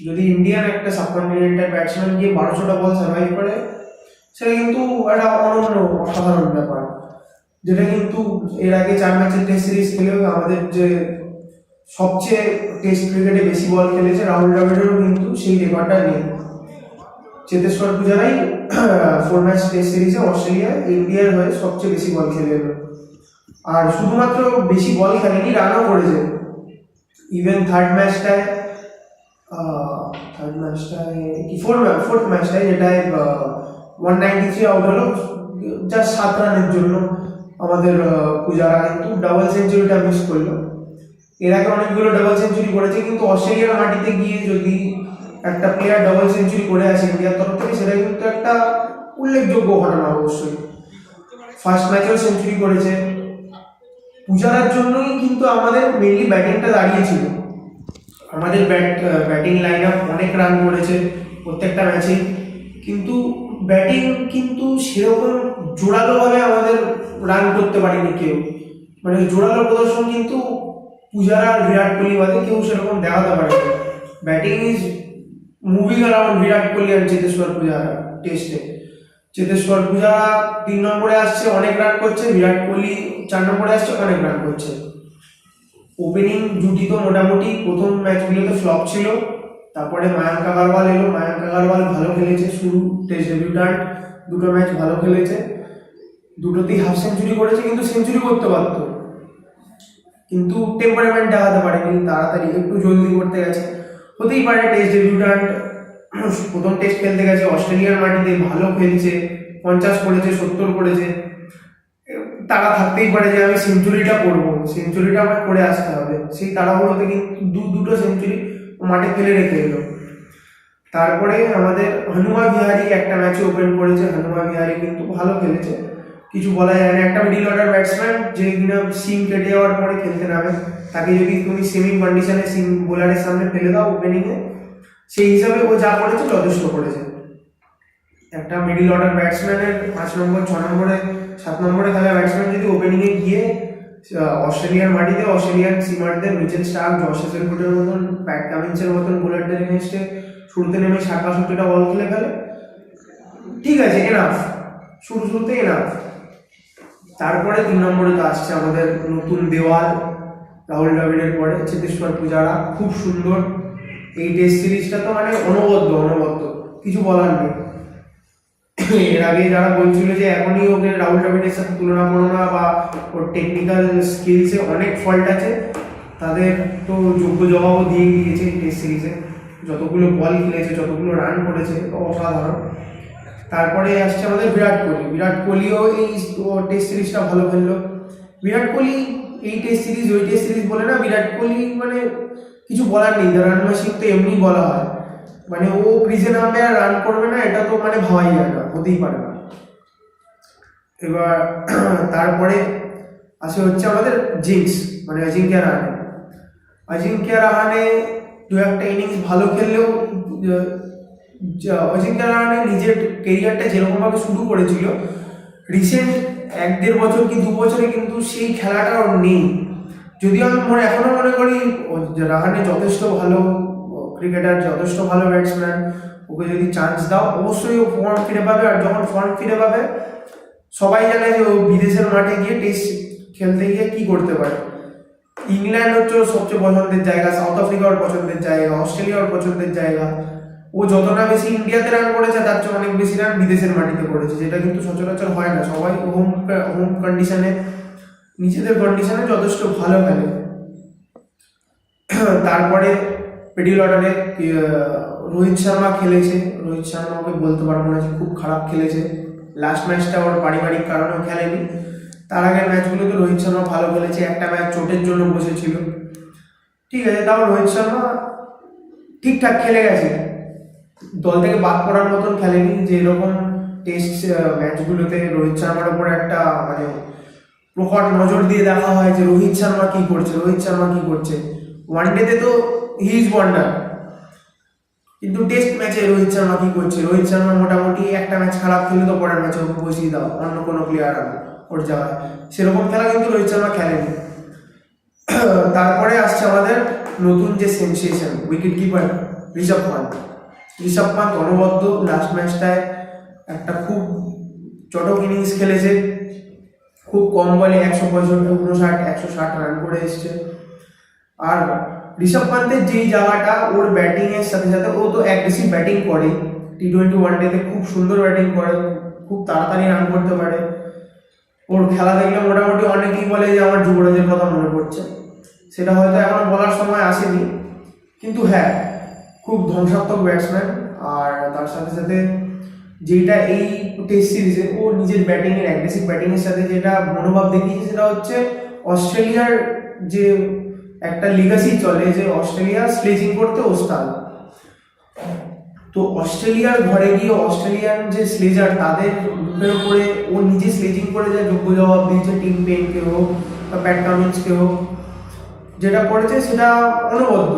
যদি ইন্ডিয়ান একটা সাবকন্টিনেন্টাল ব্যাটসম্যান গিয়ে 1200টা বল সার্ভাইভ করে, সেটা কিন্তু একটা অনন্য অসাধারণ ব্যাপার, যেটা কিন্তু এর আগে 4 ম্যাচের টেস্ট সিরিজ খেলেও আমাদের যে সবচেয়ে টেস্ট ক্রিকেটে বেশি বল খেলেছে রাহুল দ্রাবিড়েরও কিন্তু সেই রেকর্ডটা নেই। চেতেশ্বর পূজারাই 4 ম্যাচ টেস্ট সিরিজে অস্ট্রেলিয়া ইন্ডিয়ার হয়ে সবচেয়ে বেশি বল খেলে এলো। আর শুধুমাত্র বেশি বল খেলেনি, রানও করেছে। ইভেন ফোর্থ ম্যাচটায় যেটায় 193 আউট হলো জাস্ট 7 রানের জন্য, আমাদের পূজারা কিন্তু ডাবল সেঞ্চুরিটা মিস করলো। এর আগে অনেকগুলো ডাবল সেঞ্চুরি করেছে, কিন্তু অস্ট্রেলিয়ার মাটিতে গিয়ে যদি একটা প্লেয়ার ডাবল সেঞ্চুরি করে আসে ইন্ডিয়ার তরফ থেকে, সেটা কিন্তু একটা উল্লেখযোগ্য ঘটনা অবশ্যই। ফার্স্ট ম্যাচেও সেঞ্চুরি করেছে। পূজারার জন্যই কিন্তু আমাদের মেইনলি ব্যাটিংটা দাঁড়িয়েছিল। আমাদের ব্যাটিং লাইন আপ অনেক রান করেছে প্রত্যেকটা ম্যাচে, কিন্তু ব্যাটিং কিন্তু সেরকম জোরালোভাবে আমাদের রান করতে পারেনি কেউ। মানে জোরালো প্রদর্শন কিন্তু পূজারা আর বিরাট কোহলি বাদে কেউ সেরকম দেখাতে পারেনি। Batting is moving around Virat Kohli আর চেতেশ্বর পূজারা টেস্টে। চেতেশ্বর পূজারা 3 নম্বরে আসছে, অনেক রান করছে। বিরাট কোহলি 4 নম্বরে আসছে, অনেক রান করছে। ওপেনিং জুটি তো মোটামুটি প্রথম ম্যাচগুলোতে ফ্লপ ছিল, তারপরে মায়াঙ্ক আগারওয়াল এলো। মায়াঙ্ক আগারওয়াল ভালো খেলেছে, শুরু টেস্ট ডেবিউট্যান্ট, দুটো ম্যাচ ভালো খেলেছে, দুটোতেই হাফ সেঞ্চুরি করেছে, কিন্তু সেঞ্চুরি করতে পারতো, কিন্তু টেম্পারমেন্ট দেখাতে পারেনি, তাড়াতাড়ি একটু জলদি করতে গেছে। হতেই পারে, টেস্ট ডেবিউট্যান্ট, প্রথম টেস্ট খেলতে গেছে অস্ট্রেলিয়ার মাটিতে, ভালো খেলছে, 50 করেছে, 70 করেছে, তারা থাকতেই পারে যে আমি সেঞ্চুরিটা করবো, সেঞ্চুরিটা আমার করে আসতে হবে, সেই তাড়াহুড়োতে কিন্তু দুটো সেঞ্চুরি মাঠে ফেলে রেখে এলো। তারপরে আমাদের হনুমা বিহারি একটা ম্যাচে ওপেন করেছে। হনুমা বিহারি কিন্তু ভালো খেলেছে, কিছু বলা যায় না। একটা মিডিল অর্ডার ব্যাটসম্যান যে কিনা সিম কেটে যাওয়ার পরে খেলতে নামে, তাকে যদি তুমি সিমিং কন্ডিশনে সিম বোলারের সামনে ফেলে দাও ওপেনিংয়ে, সেই হিসাবে ও যা করেছে যথেষ্ট করেছে। একটা মিডিল অর্ডার ব্যাটসম্যানের 5 নম্বর, 6 নম্বরে, 7 নম্বরে খেলা ব্যাটসম্যান যদি ওপেনিংয়ে গিয়ে অস্ট্রেলিয়ার মাটিতে অস্ট্রেলিয়ান সিমারদের মিচেল স্টার্ক, জশ হেজেলউডের মতন, প্যাট কামিন্সের মতন বোলারদের এগেইনস্টে শুরুতে নেমে 60-62টা বল খেলে ফেলে, ঠিক আছে, এনাফ, শুরুতে এনাফ। তারপরে 3 নম্বরে তো আসছে আমাদের নতুন দেওয়াল, রাহুল দ্রাবিড়ের পরে চেতেশ্বর পূজারা, খুব সুন্দর। এই টেস্ট সিরিজটা তো মানে অনবদ্য, কিছু বলার নেই। এর আগে যারা বলছিল যে এখনই ওকে রাহুল দ্রাবিড়ের সাথে তুলনা করো না, বা ওর টেকনিক্যাল স্কিলসে অনেক ফল্ট আছে, তাদের তো যোগ্য জবাবও দিয়ে দিয়েছে এই টেস্ট সিরিজে। যতগুলো বল খেলেছে, যতগুলো রান করেছে, অসাধারণ। তারপরে আসছে আমাদের বিরাট কোহলি। বিরাট কোহলিও এই টেস্ট সিরিজটা ভালো খেললো। বিরাট কোহলি এই টেস্ট সিরিজ ওই টেস্ট সিরিজ বলে না, বিরাট কোহলি মানে কিছু বলার নেই, রান মেশিন তো এমনি বলা হয়, মানে ও ক্রিজে নামবে আর রান করবে না, এটা তো মানে ভাবাই যায় না, হতেই পারে না। এবার তারপরে আসে হচ্ছে আমাদের জিঙ্কস, মানে অজিঙ্ক্য রাহানে। অজিঙ্ক্য রাহানে দু একটা ইনিংস ভালো খেললেও, অজিঙ্ক্য রাহানে নিজের কেরিয়ারটা যেরকমভাবে শুরু করেছিল, রিসেন্ট 1-1.5 বছর কি 2 বছরে কিন্তু সেই খেলাটা ওর নেই। যদিও আমি এখনো মনে করি রাহানে যথেষ্ট ভালো ক্রিকেটার, যথেষ্ট ভালো ব্যাটসম্যান, ওকে যদি চান্স দাও অবশ্যই ও ফর্ম ফিরে পাবে। আর যখন ফর্ম ফিরে পাবে, সবাই জানে যে ও বিদেশের মাঠে গিয়ে টেস্ট খেলতে গিয়ে কি করতে পারে। ইংল্যান্ড হচ্ছে ওর সবচেয়ে পছন্দের জায়গা, সাউথ আফ্রিকা ওর পছন্দের জায়গা, অস্ট্রেলিয়া ওর পছন্দের জায়গা। ও যতটা বেশি ইন্ডিয়াতে রান করেছে, তার চেয়ে অনেক বেশি রান বিদেশের মাটিতে করেছে, যেটা কিন্তু সচরাচর হয় না। সবাই হোম কন্ডিশনে, নিজেদের কন্ডিশনে যথেষ্ট ভালো খেলে। তারপরে মিডল অর্ডারে রোহিত শর্মা খেলেছে। রোহিত শর্মাকে বলতে পারবো না যে খুব খারাপ খেলেছে, লাস্ট ম্যাচটা ওর পারিবারিক কারণেও খেলেনি। তার আগের ম্যাচগুলোতে রোহিত শর্মা ভালো খেলেছে, একটা ম্যাচ চোটের জন্য বসেছিল, ঠিক আছে, তাও রোহিত শর্মা ঠিকঠাক খেলে গেছে, দল থেকে বাদ পড়ার মতন খেলেনি। যে এরকম টেস্ট ম্যাচগুলোতে রোহিত শর্মার উপর একটা মানে প্রখর নজর দিয়ে দেখা হয় যে রোহিত শর্মা কি করছে, রোহিত শর্মা কি করছে। ওয়ানডেতে তো হি ইজ ওয়ান্ডার, কিন্তু টেস্ট ম্যাচে রোহিত শর্মা কি করছে? রোহিত শর্মা মোটামুটি একটা ম্যাচ খারাপ খেলে তো পরের ম্যাচে ওকে বসিয়ে দাও, অন্য কোনো প্লেয়ার ওর জায়গায়, সেরকম খেলা কিন্তু রোহিত শর্মা খেলেনি। তারপরে আসছে আমাদের নতুন যে sensation wicket keeper Rishabh Pant. Rishabh Pant অনবদ্য, লাস্ট ম্যাচটায় একটা খুব চটক ইনিংস খেলেছে, খুব কম বলে 159 রান করে এসছে। আর ঋষভ পান্তের যেই জায়গাটা, ওর ব্যাটিং এর সাথে সাথে ও তো অ্যাগ্রেসিভ ব্যাটিং করে, টি-20 ওয়ানডেতে খুব সুন্দর ব্যাটিং করে, খুব তাড়াতাড়ি রান করতে পারে। ওর খেলা দেখলে মোটামুটি অনেকেই বলে যে আমার যুবরাজের কথা মনে পড়ছে, সেটা হয়তো এখন বলার সময় আসেনি, কিন্তু হ্যাঁ খুব ধ্বংসাত্মক ব্যাটসম্যান। আর তার সাথে সাথে যেটা এই টেস্ট সিরিজে ও নিজের ব্যাটিংয়ের অ্যাগ্রেসিভ ব্যাটিংয়ের সাথে যেটা মনোভাব দেখিয়েছে, সেটা হচ্ছে অস্ট্রেলিয়ার যে একটা লিগাসি চলে যে অস্ট্রেলিয়া স্লেজিং করতে ওস্তাদ। তো অস্ট্রেলিয়ার ঘরে গিয়ে অস্ট্রেলিয়ান যে স্লেজার, তাদের মুখের উপরে ও নিজে স্লেজিং করে যা যোগ্য জবাব দিয়েছে, টিম পেনকে হোক বা প্যাট কামিন্সকে হোক, যেটা করেছে সেটা অনবদ্য।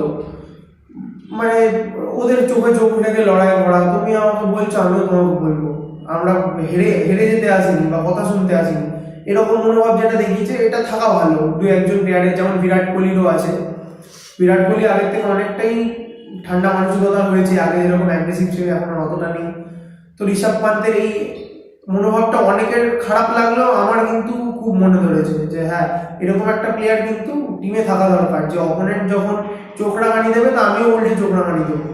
মানে ওদের চোখে চোখ রেখে লড়াই করা, তুমি আমাকে বলছো আমিও তোমাকে বলবো, আমরা হেরে যেতে আসিনি বা কথা শুনতে আসিনি, এরকম মনোভাব যেটা দেখিয়েছে, এটা থাকা ভালো। দু একজন প্লেয়ারের, যেমন বিরাট কোহলিরও আছে। বিরাট কোহলি আগের থেকে অনেকটাই ঠান্ডা মানসিকতা হয়েছে, আগে যেরকম অ্যাগ্রেসিভ ছিল এখন অতটা নেই। তো ঋষভ পান্তের এই মনোভাবটা অনেকের খারাপ লাগলেও আমার কিন্তু খুব মনে ধরেছে যে হ্যাঁ, এরকম একটা প্লেয়ার কিন্তু টিমে থাকা দরকার, যে অপোনেন্ট যখন চোখ রাঙানি দেবে তা আমিও উল্টে চোখ রাঙানি দেবো,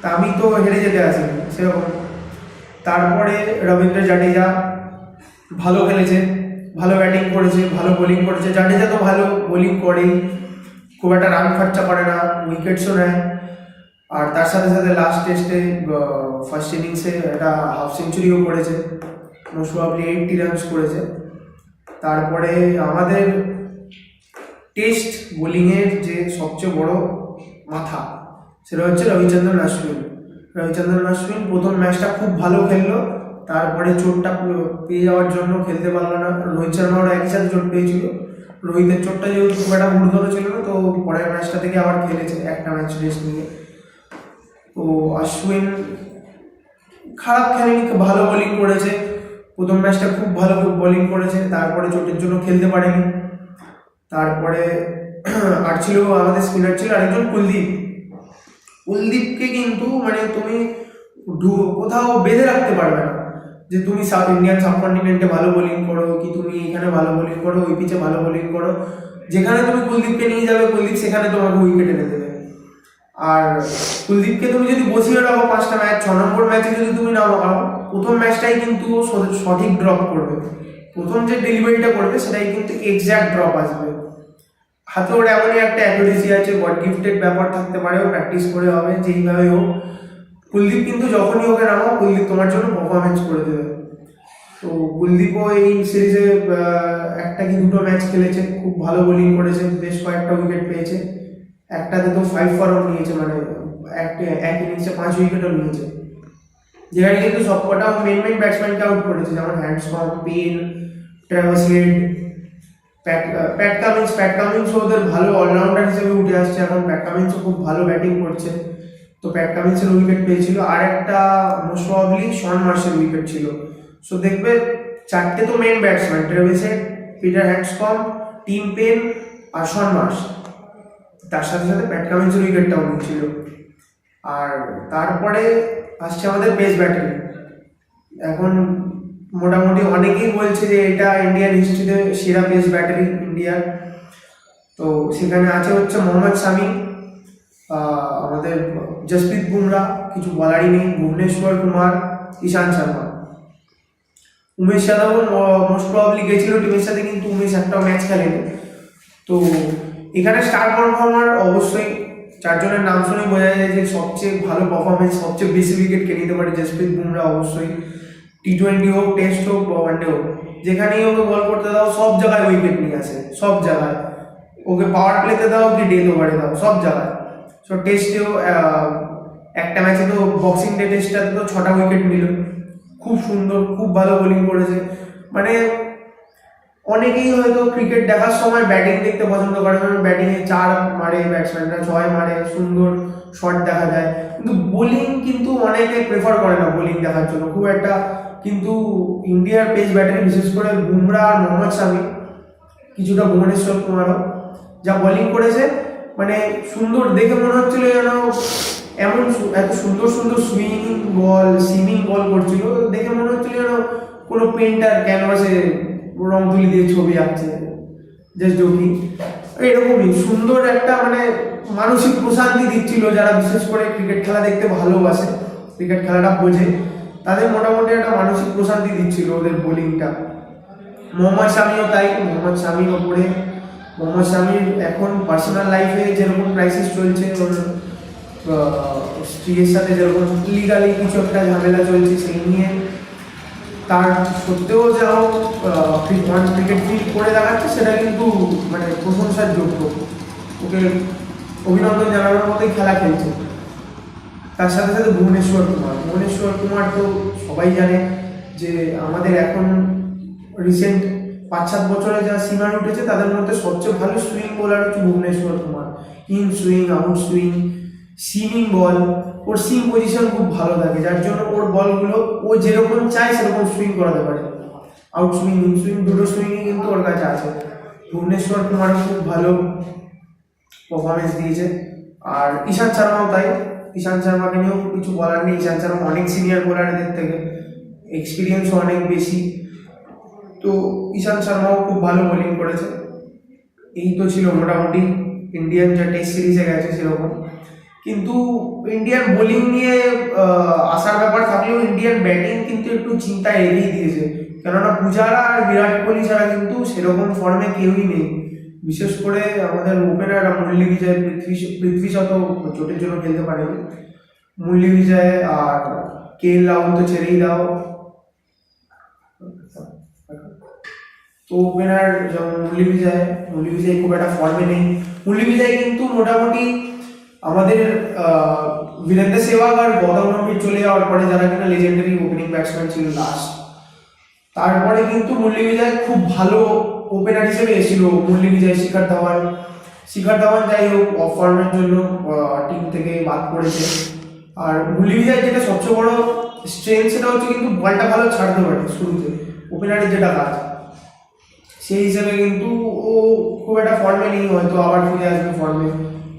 তা আমি তো হেরে যেতে আসিনি সেরকম। তারপরে রবীন্দ্র জাডেজা ভালো খেলেছে, ভালো ব্যাটিং করেছে, ভালো বোলিং করেছে। জাডেজা তো ভালো বোলিং করেই, খুব একটা রান খরচা করে না, উইকেটসও নেয়। আর তার সাথে সাথে লাস্ট টেস্টে ফার্স্ট ইনিংসে একটা হাফ সেঞ্চুরিও করেছে, মোস্ট প্রবাবলি 80 রানস করেছে। তারপরে আমাদের টেস্ট বোলিংয়ের যে সবচেয়ে বড় মাথা, সেটা হচ্ছে রবিচন্দ্রন অশ্বিন। রবিচন্দ্রন অশ্বিন প্রথম ম্যাচটা খুব ভালো খেললো, তারপরে চোটটা পেয়ে যাওয়ার জন্য খেলতে পারলো না। রোহিত শর্মাও একই সাথে চোট পেয়েছিল। রোহিতের চোটটা যেহেতু খুব একটা গুরুতর ছিল না, তো পরের ম্যাচটা থেকে আবার খেলেছে, একটা ম্যাচ রেস্ট নিয়ে। তো অশ্বিন খারাপ খেলেনি, ভালো বোলিং করেছে। প্রথম ম্যাচটা খুব ভালো বোলিং করেছে, তারপরে চোটের জন্য খেলতে পারেনি। তারপরে আর ছিল আমাদের স্পিনার ছিল আরেকজন কুলদীপ। কুলদীপকে কিন্তু মানে তুমি কোথাও বেঁধে রাখতে পারবে না যে তুমি সাউথ ইন্ডিয়ান সাবকন্টিনেন্টে ভালো বোলিং করো, কি তুমি এখানে ভালো বোলিং করো, ওই পিচে ভালো বোলিং করো। যেখানে তুমি কুলদীপকে নিয়ে যাবে, কুলদীপ সেখানে তোমাকে উইকেট এনে দেবে। আর কুলদীপকে তুমি যদি বসিয়ে রাখো 5টা ম্যাচ, 6 নম্বর ম্যাচে যদি তুমি না পারো, প্রথম ম্যাচটাই কিন্তু ও সঠিক ড্রপ করবে। প্রথম যে ডেলিভারিটা করবে সেটাই কিন্তু এক্স্যাক্ট ড্রপ আসবে। হাতে ওর এমনই একটা অ্যাকুরেসি আছে, গড গিফটেড ব্যাপার থাকতে পারে, ও প্র্যাকটিস করে হবে যেইভাবে হোক। কুলদীপ কিন্তু যখনই ওকে নামাও, কুলদীপ তোমার জন্য পারফরমেন্স করে দেবে। তো কুলদীপও এই সিরিজে একটা কি দুটো ম্যাচ খেলেছে, খুব ভালো বোলিং করেছে, বেশ কয়েকটা উইকেট পেয়েছে। একটাতে তো 5 ফর আউট নিয়েছে, মানে এক ইনিংসে 5 উইকেটও নিয়েছে, যেখানে কিন্তু সবকটা মেন ব্যাটসম্যানকে আউট করেছে, যেমন হ্যান্ডসকম, পেন, ট্রেভাস হেড, প্যাট কামিন্স ওদের ভালো অলরাউন্ডার হিসেবে উঠে আসছে এখন। প্যাট কামিন্সও খুব ভালো ব্যাটিং করছে, তো প্যাট কামিন্সের উইকেট পেয়েছিল। আর একটা মোস্ট প্রবাবলি শন মার্শের উইকেট ছিল। সো দেখবে 4টে তো main batsman, Travis Head, Peter Handscomb, Tim Paine আর শন মার্শ, তার সাথে সাথে প্যাট কামিন্সের উইকেটটাও নিচ্ছিল। আর তারপরে আসছে আমাদের পেস ব্যাটারি। এখন মোটামুটি অনেকেই বলছে যে এটা ইন্ডিয়ান হিস্ট্রিতে সেরা পেস ব্যাটারি ইন্ডিয়ার। তো সেখানে আছে হচ্ছে মোহাম্মদ শামি, আমাদের জসপ্রীত বুমরা, কিছু বলারই নেই, ভুবনেশ্বর কুমার, ঈশান্ত শর্মা। উমেশ যাদবও মোস্ট প্রবাবলি গেছিল টিমের সাথে, কিন্তু উমেশ একটাও ম্যাচ খেলেনি। তো এখানে স্টার পারফর্মার অবশ্যই 4 জনের নাম শুনে বোঝা যায় যে সবচেয়ে ভালো পারফরমেন্স, সবচেয়ে বেশি উইকেট কে নিতে পারে জসপ্রীত বুমরা অবশ্যই। টি20 হোক, টেস্ট হোক বা ওয়ানডে হোক, যেখানেই ওকে বল করতে দাও সব জায়গায় উইকেট নিয়ে আসে, সব জায়গায়। ওকে পাওয়ার প্লেতে দাও কি ডেথ ওভারে দাও, সব জায়গায়। সো টেস্টেও একটা ম্যাচে তো বক্সিং ডে টেস্টটাতে তো 6টা উইকেট নিল, খুব সুন্দর, খুব ভালো বোলিং করেছে। মানে অনেকেই হয়তো ক্রিকেট দেখার সময় ব্যাটিং দেখতে পছন্দ করে, কারণ ব্যাটিংয়ে 4 মারে ব্যাটসম্যানরা, 6 মারে, সুন্দর শট দেখা যায়। কিন্তু বোলিং কিন্তু অনেকে প্রেফার করে না বোলিং দেখার জন্য খুব একটা। কিন্তু ইন্ডিয়ার পেস ব্যাটারি বিশেষ করে বুমরা আর মোহাম্মদ শামি, কিছুটা ভুবনেশ্বর কুমারও যা বোলিং করেছে, মানে সুন্দর দেখে মনে হচ্ছিল যেন এমন এত সুন্দর সুন্দর সিমিং বল করছিল, দেখে মনে হচ্ছিল যেন কোনো পেন্টার ক্যানভাসে রং তুলি দিয়ে ছবি আঁকছে, জাস্ট জোকিং। এরকমই সুন্দর একটা মানে মানসিক প্রশান্তি দিচ্ছিল যারা বিশেষ করে ক্রিকেট খেলা দেখতে ভালোবাসে, ক্রিকেট খেলাটা বোঝে, তাদের মোটামুটি একটা মানসিক প্রশান্তি দিচ্ছিল ওদের বোলিংটা। মোহাম্মদ শামিও তাই। মোহাম্মদ শামির ওপরে, মোহাম্মদ শামির এখন পার্সোনাল লাইফে যেরকম ক্রাইসিস চলছে, ওর স্ত্রীর সাথে যেরকম লিগালি কিছু একটা ঝামেলা চলছে, সেই নিয়ে তার সত্ত্বেও যা ক্রিকেট ফিল্ড করে দেখাচ্ছে, সেটা কিন্তু মানে প্রশংসার যোগ্য। ওকে অভিনন্দন জানানোর মতোই খেলা খেলছে। তার সাথে সাথে ভুবনেশ্বর কুমার তো সবাই জানে যে আমাদের এখন রিসেন্ট 5-7 বছরে যা সিমার উঠেছে তাদের মধ্যে সবচেয়ে ভালো সুইং বোলার হচ্ছে Bhubaneswar Kumar. In swing, out swing, সিমিং ball, or SIM position খুব ভালো থাকে, যার জন্য ওর বলগুলো ও যেরকম চায় সেরকম সুইং করাতে পারে। আউট সুইং, ইন সুইং, দুটো সুইংই কিন্তু ওর কাছে আছে। ভুবনেশ্বর কুমার খুব ভালো পারফরমেন্স দিয়েছে। আর ঈশান্ত শর্মাও তাই। ঈশান্ত শর্মাকে নিয়েও কিছু বলার নেই, ঈশান্ত শর্মা অনেক সিনিয়র বোলারদের থেকে। এক্সপিরিয়েন্সও অনেক বেশি। তো ঈশান্ত শর্মাও খুব ভালো বোলিং করেছে। এই তো ছিল মোটামুটি ইন্ডিয়ান যা টেস্ট সিরিজে গেছে সেরকম। কিন্তু ইন্ডিয়ান বোলিং নিয়ে আসার ব্যাপার থাকলেও ইন্ডিয়ান ব্যাটিং কিন্তু একটু চিন্তায় এগিয়ে দিয়েছে, কেননা পূজারা আর বিরাট কোহলি ছাড়া কিন্তু সেরকম ফর্মে কেউই নেই। বিশেষ করে আমাদের ওপেনার মুরলী বিজয়, পৃথ্বী শত চোটের জন্য খেলতে পারেনি, মুরলী বিজয় আর কে এল রাহুল তো ছেড়েই দাও। তো ওপেনার যেমন মুরলী বিজয় খুব একটা ফর্মে নেই। মুরলী বিজয় কিন্তু মোটামুটি আমাদের বীরেন্দ্র সেহবাগ আর গৌতম গম্ভীর চলে যাওয়ার পরে যারা কিনা লেজেন্ডারি ওপেনিং ব্যাটসম্যান ছিল লাস্ট, তারপরে কিন্তু মুরলী বিজয় খুব ভালো ওপেনার হিসেবে এসেছিল। মুরলী বিজয়, শিখর ধাওয়ান যাই হোক অফ ফর্মের জন্য টিম থেকে বাদ পড়েছে। আর মুরলী বিজয় যেটা সবচেয়ে বড় স্ট্রেংথ সেটা হচ্ছে কিন্তু বলটা ভালো ছাড়তে পারে শুরুতে, ওপেনারের যেটা কাজ। সেই হিসেবে কিন্তু ও খুব একটা ফর্মে নেই, হয়তো আবার ফিরে আসবে ফর্মে।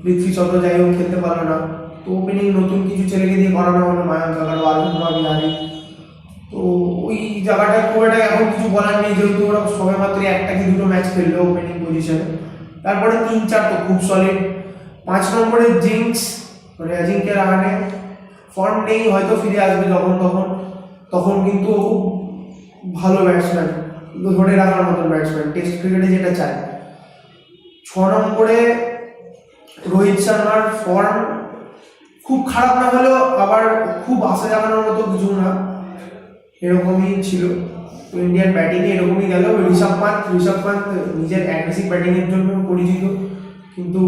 পৃথ্বী শত যাই হোক খেলতে পারলো না, তো ওপেনিং নতুন কিছু ছেলেকে দিয়ে করানো হলো, মায়াঙ্ক আগারওয়াল, হার্দিক। তো ওই জায়গাটা খুব একটা এখন কিছু বলার নেই, যেহেতু ওরা সবে মাত্র একটা কি দুটো ম্যাচ খেললো ওপেনিং পজিশনে। তারপরে 3-4 তো খুব সলিড। 5 নম্বরে জিঙ্কস মানে অজিঙ্ক্য রাহানে, ফর্ম নেই, হয়তো ফিরে আসবে তখন কিন্তু ও খুব ভালো ব্যাটসম্যান, ধরে রাখার মতন ব্যাটসম্যান, টেস্ট ক্রিকেটে যেটা চায়। 6 নম্বরে রোহিত শর্মার ফর্ম খুব খারাপ না হলেও আবার খুব আশা জাগানোর মতো কিছু না, এরকমই ছিল। তো ইন্ডিয়ান ব্যাটিংয়ে এরকমই গেল। ঋষভ পান্ত নিজের অ্যাগ্রেসিভ ব্যাটিংয়ের জন্য পরিচিত, কিন্তু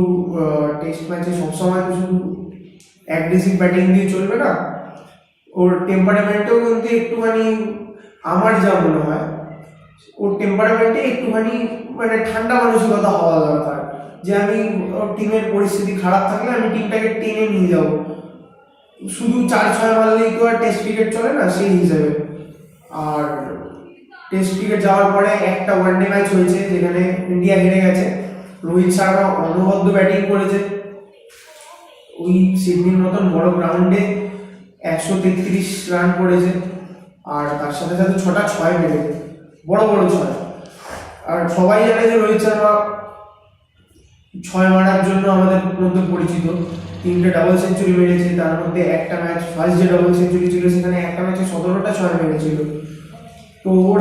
টেস্ট ম্যাচে সবসময় তো শুধু অ্যাগ্রেসিভ ব্যাটিং দিয়ে চলবে না, ওর টেম্পারামেন্টেও কিন্তু একটুখানি, আমার যা মনে হয় ওর টেম্পারামেন্টে একটুখানি মানে ঠান্ডা মানসিকতা হওয়া দরকার, যে আমি টিমের পরিস্থিতি খারাপ থাকলে আমি টিমটাকে টেনে নিয়ে যাবো। শুধু 4-6 মারলেই তো আর টেস্ট ক্রিকেট চলে না সেই হিসাবে। আর টেস্ট ক্রিকেট যাওয়ার পরে একটা ওয়ানডে ম্যাচ হয়েছে যেখানে ইন্ডিয়া হেরে গেছে। রোহিত শর্মা অনবদ্য ব্যাটিং করেছে, ওই সিডনির মতন বড় গ্রাউন্ডে 133 রান করেছে, আর তার সাথে সাথে 6টা 6 মেরেছে, বড় 6। আর সবাই জানে যে রোহিত শর্মা 6 মারার জন্য আমাদের মধ্যে পরিচিত। 3টে ডাবল সেঞ্চুরি মেরেছে, তার মধ্যে একটা ম্যাচ ফার্স্ট যে ডাবল সেঞ্চুরি ছিল সেখানে একটা ম্যাচে 17টা 6 মেরেছিল। তো ওর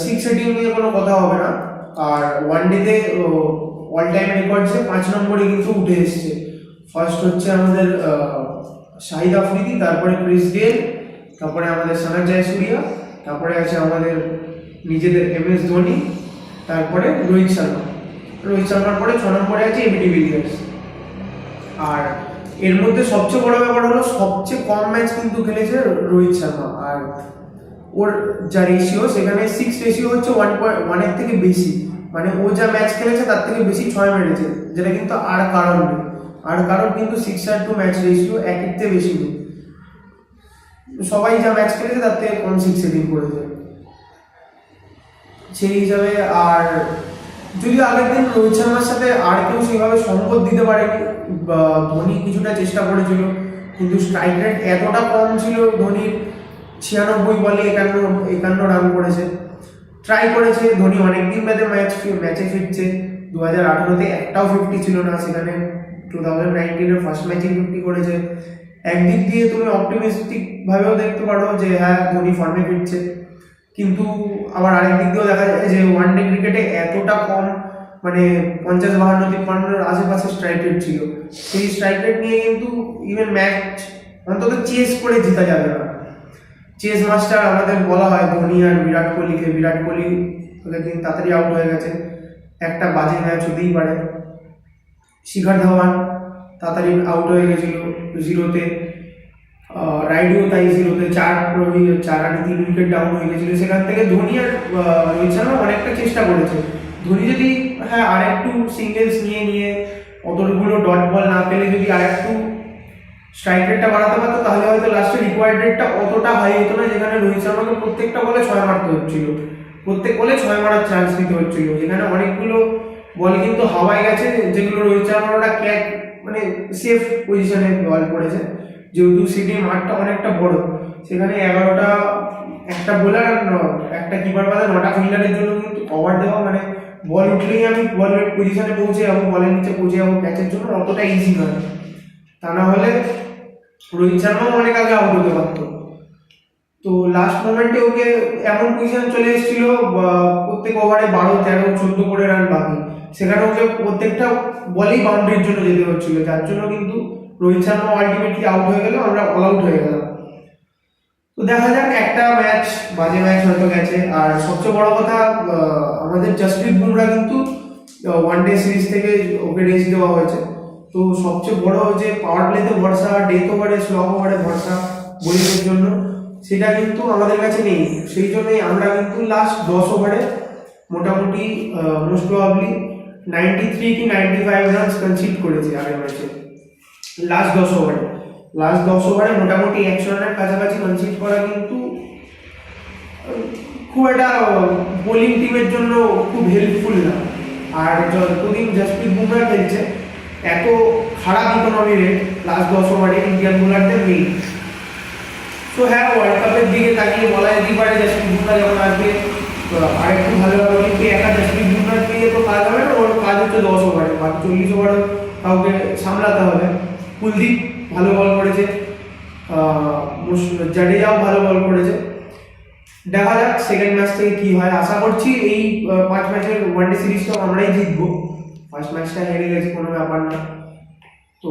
6 রেটিং নিয়ে কোনো কথা হবে না। আর ওয়ানডেতে অল টাইম রেকর্ডসে 5 নম্বরে কিন্তু উঠে এসছে। ফার্স্ট হচ্ছে আমাদের শাহিদ আফ্রিদি, তারপরে ক্রিস গেল, তারপরে আমাদের সানা জয়সূরিয়া, তারপরে আছে আমাদের নিজেদের MS ধোনি, তারপরে রোহিত শর্মার পরে 6 নম্বরে আছে এবি ডিভিলিয়ার্স। আর এর মধ্যে সবচেয়ে বড় ব্যাপার হলো সবচেয়ে কম ম্যাচ কিন্তু খেলেছে রোহিত শর্মা, আর ওর যা রেশিও সেখানে 6 রেশিও হচ্ছে 1.1 থেকে বেশি, মানে ও যা ম্যাচ খেলেছে তার থেকে বেশি 6 মেরেছে, যেটা কিন্তু আর কারণ নেই। আর কারণ কিন্তু 6-2 ম্যাচ রেশিও একের থেকে বেশি নেই, সবাই যা ম্যাচ খেলেছে তার থেকে কম 6 রেটিং করেছে সেই হিসাবে। আর যদি আগের দিন রোহিত শর্মার সাথে আর কেউ সেভাবে সম্পদ দিতে পারেনি, ধোনি কিছুটা চেষ্টা করেছিল, কিন্তু স্ট্রাইক রেট এতটা কম ছিল ধোনির, 96 বলে 51 রান করেছে। ট্রাই করেছে ধোনি, অনেকদিন বাদে ম্যাচে ফিরছে। 2018-তে একটাও 50 ছিল না, সেখানে 2019-এর ফার্স্ট ম্যাচে 50 করেছে। একদিক দিয়ে তুমি অপটিমিস্টিক ভাবেও দেখতে পারো যে হ্যাঁ ধোনি ফর্মে ফিরছে, কিন্তু আবার আরেক দিক দিয়েও দেখা যায় যে ওয়ানডে ক্রিকেটে এতটা কম, মানে 50-52-53-এর আশেপাশে স্ট্রাইক রেট ছিল। সেই স্ট্রাইক রেট নিয়ে কিন্তু ইভেন ম্যাচ অন্তত চেস করে জেতা যাবে না। চেস মাস্টার আমাদের বলা হয় ধোনি আর বিরাট কোহলিকে। বিরাট কোহলি দিন তাড়াতাড়ি আউট হয়ে গেছে, একটা বাজে ম্যাচ হতেই পারে। শিখর ধাওয়ান তাড়াতাড়ি আউট হয়ে গেছিল 0-তে, রাইডও তাই 0-তে 4 রানে 3 উইকেট ডাউন হয়ে গেছিল। সেখান থেকে ধোনি আর রোহিত শর্মা অনেকটা চেষ্টা করেছে। ধোনি যদি হ্যাঁ আর একটু সিঙ্গেলস নিয়ে অতগুলো ডট বল না পেলে যদি আর একটু স্ট্রাইক রেটটা বাড়াতে পারতো, তাহলে হয়তো লাস্টে রিকোয়ার্ড রেটটা অতটা হাই হতো না, যেখানে রোহিত শর্মাকে প্রত্যেকটা বলে 6 মারতে হচ্ছিল, প্রত্যেক বলে 6 মারার চান্স নিতে হচ্ছিল। যেখানে অনেকগুলো বল কিন্তু হাওয়ায় গেছে, যেগুলো রোহিত শর্মার ওটা ক্যাচ মানে সেফ পজিশনে বল পড়েছে, যেহেতু সিডনি মাঠটা অনেকটা বড়, সেখানে 11টা একটা বোলার একটা কিপার বাদে 9টা ফিল্ডারের জন্য কিন্তু কভার দেওয়া মানে বল উঠলেই আমি বলের পজিশনে পৌঁছে যাবো, বলের নিচে পৌঁছে যাবো ক্যাচের জন্য অতটা ইজি নয়। তা না হলে রোহিত শর্মাও অনেক আগে আউট হতে পারতো। তো লাস্ট মোমেন্টে ওকে এমন পজিশন চলে এসেছিল প্রত্যেক ওভারে 12, 13, 14 করে রান বাকি, সেখানে ওকে প্রত্যেকটা বলেই বাউন্ডারির জন্য যেতে হচ্ছিল, যার জন্য কিন্তু রোহিত শর্মা আলটিমেটলি আউট হয়ে গেল, আমরা অল আউট হয়ে গেলাম। তো দেখা যাক, একটা ম্যাচ বাজে ম্যাচ হয়তো গেছে। আর সবচেয়ে বড় কথা আমাদের জসপ্রীত বুমরা কিন্তু ওয়ানডে সিরিজ থেকে ওকে রেস্ট দেওয়া হয়েছে। তো সবচেয়ে বড় যে পাওয়ার প্লেতে ভরসা, ডেথ ওভারে, স্লগ ওভারে ভরসা বোলিংয়ের জন্য, সেটা কিন্তু আমাদের কাছে নেই। সেই জন্যই আমরা কিন্তু লাস্ট 10 ওভারে মোটামুটি মোস্ট প্রবাবলি 93 কি 95 রানস কনসিড করেছি আগের ম্যাচে। লাস্ট 10 ওভারে মোটামুটি 100 রানের কাছাকাছি কনসিড করা কিন্তু খুব একটা বোলিং টিমের জন্য খুব হেল্পফুল না। আর যতদিন জসপ্রীত বুমরা খেলছে, এত খারাপ ইকোনমি রেট লাস্ট 10 ওভারে ইন্ডিয়ান বোলারদের নেই। তো হ্যাঁ, ওয়ার্ল্ড কাপের দিকে তাকিয়ে বলা যেতেই পারে জসপ্রীত বুমরা যখন আসবে আরেকটু ভালোভাবে, কিন্তু একা জসপ্রীত বুমরা পেয়ে তো কাজ হবে না। ওর কাজ হচ্ছে 10 ওভারে, বাকি 40 ওভারে কাউকে সামলাতে হবে। কুলদীপ ভালো বল করেছে, জাডেজাও ভালো বল করেছে। দেখা যাক সেকেন্ড ম্যাচ থেকে কি হয়। আশা করছি এই 5 ম্যাচের ওয়ানডে সিরিজটাও আমরাই জিতবো। ফার্স্ট ম্যাচটা হেরে গেছি, কোনো ব্যাপার না। তো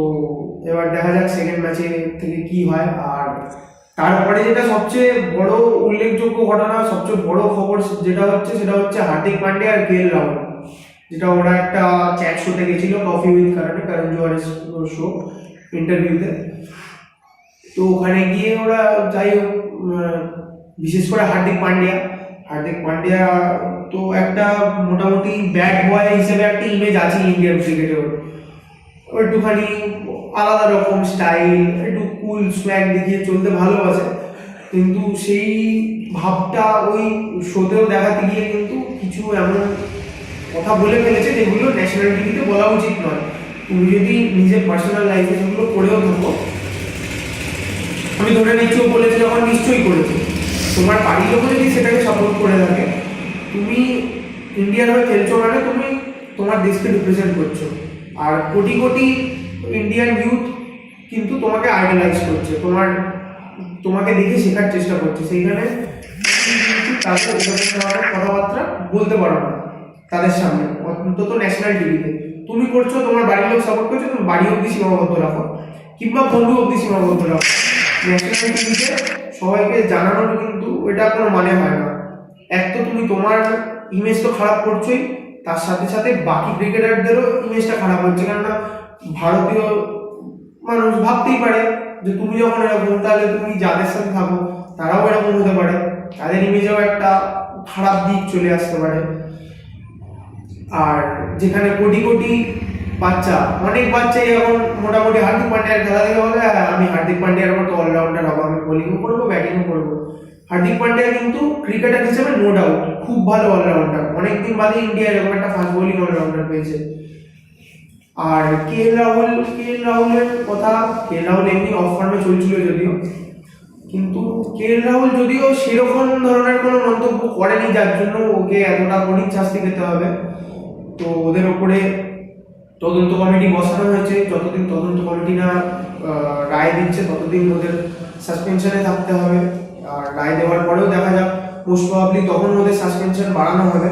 এবার দেখা যাক সেকেন্ড ম্যাচে থেকে কি হয়। আর তারপরে যেটা সবচেয়ে বড় উল্লেখযোগ্য ঘটনা, সবচেয়ে বড় খবর যেটা হচ্ছে, সেটা হচ্ছে হার্দিক পান্ডিয়া আর কে এল রাহুল, যেটা ওরা একটা চ্যাট শোতে গেছিল, কফি উইথ করণ জোহরের শো, ইন্টারভিউতে। তো ওখানে গিয়ে ওরা যাই হোক, বিশেষ করে হার্দিক পান্ডিয়া তো একটা মোটামুটি ব্যাট বয় হিসেবে একটা ইমেজ আছে ইন্ডিয়ান ক্রিকেটে। ওর একটুখানি আলাদা রকম স্টাইল, একটু কুল স্ল্যাগ দেখিয়ে চলতে ভালোবাসে, কিন্তু সেই ভাবটা ওই শোতেও দেখাতে গিয়ে কিন্তু কিছু এমন কথা বলে ফেলেছে যেগুলো ন্যাশনাল টিভিতে বলা উচিত নয়। তুমি যদি নিজের পার্সোনাল লাইফে সেগুলো করেও থাকো, আমি ধরে নিচ্ছি ও বলেছে যখন, নিশ্চয়ই করেছে। তোমার বাড়ির লোক যদি সেটাকে সাপোর্ট করে থাকে, তুমি ইন্ডিয়ার হয়ে খেলছো মানে তুমি তোমার দেশকে রিপ্রেজেন্ট করছো। আর কোটি কোটি ইন্ডিয়ান ইউথ কিন্তু তোমাকে আইডলাইজ করছে, তোমাকে দেখে শেখার চেষ্টা করছে। সেইখানে তাদের কথাবার্তা বলতে পারো না তাদের সামনে, অন্তত ন্যাশনাল টিভিতে। তুমি করছো, তোমার বাড়ির লোক সাপোর্ট করছো, তুমি বাড়ি অব্দি সীমাবদ্ধ রাখো, কিংবা বন্ধু অব্দি সীমাবদ্ধ রাখো। ন্যাশনাল টিভিতে সবাইকে জানানোর কিন্তু এটা কোনো মানে হয় না। এক তো তুমি তোমার ইমেজ তো খারাপ করছোই, তার সাথে সাথে বাকি ক্রিকেটারদেরও ইমেজটা খারাপ হচ্ছে। কেননা ভারতীয় মানুষ ভাবতেই পারে যে তুমি যখন এরকম, তাহলে তুমি যাদের সাথে থাকো তারাও এরকম হতে পারে, তাদের ইমেজেও একটা খারাপ দিক চলে আসতে পারে। আর যেখানে কোটি কোটি বাচ্চা, অনেক বাচ্চাই এখন মোটামুটি হার্দিক পান্ডিয়ার খেলা দেখে বলে আমি হার্দিক পান্ডিয়ার মতো অলরাউন্ডার হবো, আমি বোলিংও করবো, ব্যাটিংও করবো। হার্দিক পান্ডিয়া কিন্তু ক্রিকেটার হিসেবে নো ডাউট খুব ভালো অলরাউন্ডার, অনেকদিন বাদে ইন্ডিয়া এরকম একটা ফাস্ট বোলিং অলরাউন্ডার পেয়েছে। আর কে এল রাহুলের কথা, কে এল রাহুল এমনি অফ ফর্মে চলছিল যদিও, কিন্তু কে এল রাহুল যদিও সেরকম ধরনের কোনো মন্তব্য করেনি যার জন্য ওকে এতটা কঠিন শাস্তি পেতে হবে। তো ওদের ওপরে তদন্ত কমিটি বসানো হয়েছে, যতদিন তদন্ত কমিটি না রায় দিচ্ছে ততদিন ওদের সাসপেনশনে থাকতে হবে। আর রায় দেওয়ার পরেও দেখা যাক, মোস্ট প্রবাবলি তখন ওদের সাসপেনশন বাড়ানো হবে।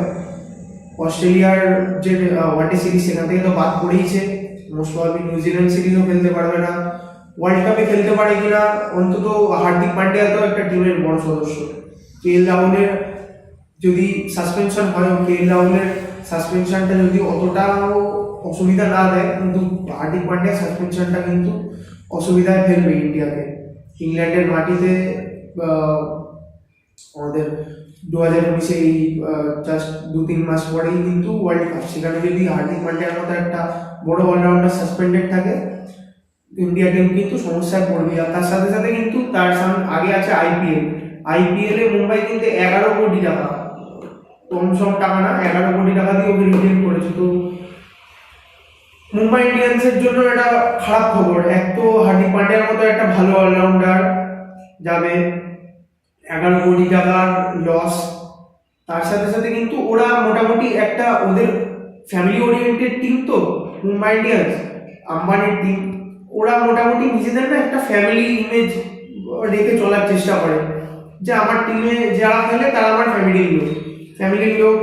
অস্ট্রেলিয়ার যে ওয়ানডে সিরিজ সেখান থেকে তো বাদ পড়েইছে, মোস্ট প্রবাবলি নিউজিল্যান্ড সিরিজও খেলতে পারবে না। ওয়ার্ল্ড কাপে খেলতে পারে কিনা, অন্তত হার্দিক পান্ডিয়া তো একটা টিমের বড় সদস্য। কে এল রাহুলের যদি সাসপেনশন হয়, কে এল রাহুলের সাসপেনশনটা যদি অতটাও অসুবিধা না দেয়, কিন্তু হার্দিক পান্ডিয়া সাসপেনশনটা কিন্তু অসুবিধায় ফেলবে ইন্ডিয়াকে। ইংল্যান্ডের মাটিতে আমাদের 2019 এই জাস্ট 2-3 মাস পরেই কিন্তু ওয়ার্ল্ড কাপ, সেখানে যদি হার্দিক পান্ডিয়ার মতো একটা বড় অলরাউন্ডার সাসপেন্ডেড থাকে, ইন্ডিয়া টিম কিন্তু সমস্যায় পড়বে। আর তার সাথে সাথে কিন্তু তার আগে আছে আইপিএল এ মুম্বাই কিন্তু 11 কোটি টাকা, কম সম টাকা না, 11 কোটি টাকা দিয়ে ওকে রিটেন করেছে। তো মুম্বাই ইন্ডিয়ান্সের জন্য এটা খারাপ খবর। এক তো হার্দিক পান্ডিয়ার মতো একটা ভালো অলরাউন্ডার যাবে, 11 কোটি টাকার লস। তার সাথে সাথে কিন্তু ওরা মোটামুটি একটা ওদের ফ্যামিলি ওরিয়েন্টেড টিম, তো মুম্বাই ইন্ডিয়ান্স আম্বানির টিম, ওরা মোটামুটি নিজেদের না একটা ফ্যামিলি ইমেজ রেখে চলার চেষ্টা করে, যে আমার টিমে যারা খেলে তারা আমার ফ্যামিলির লোক।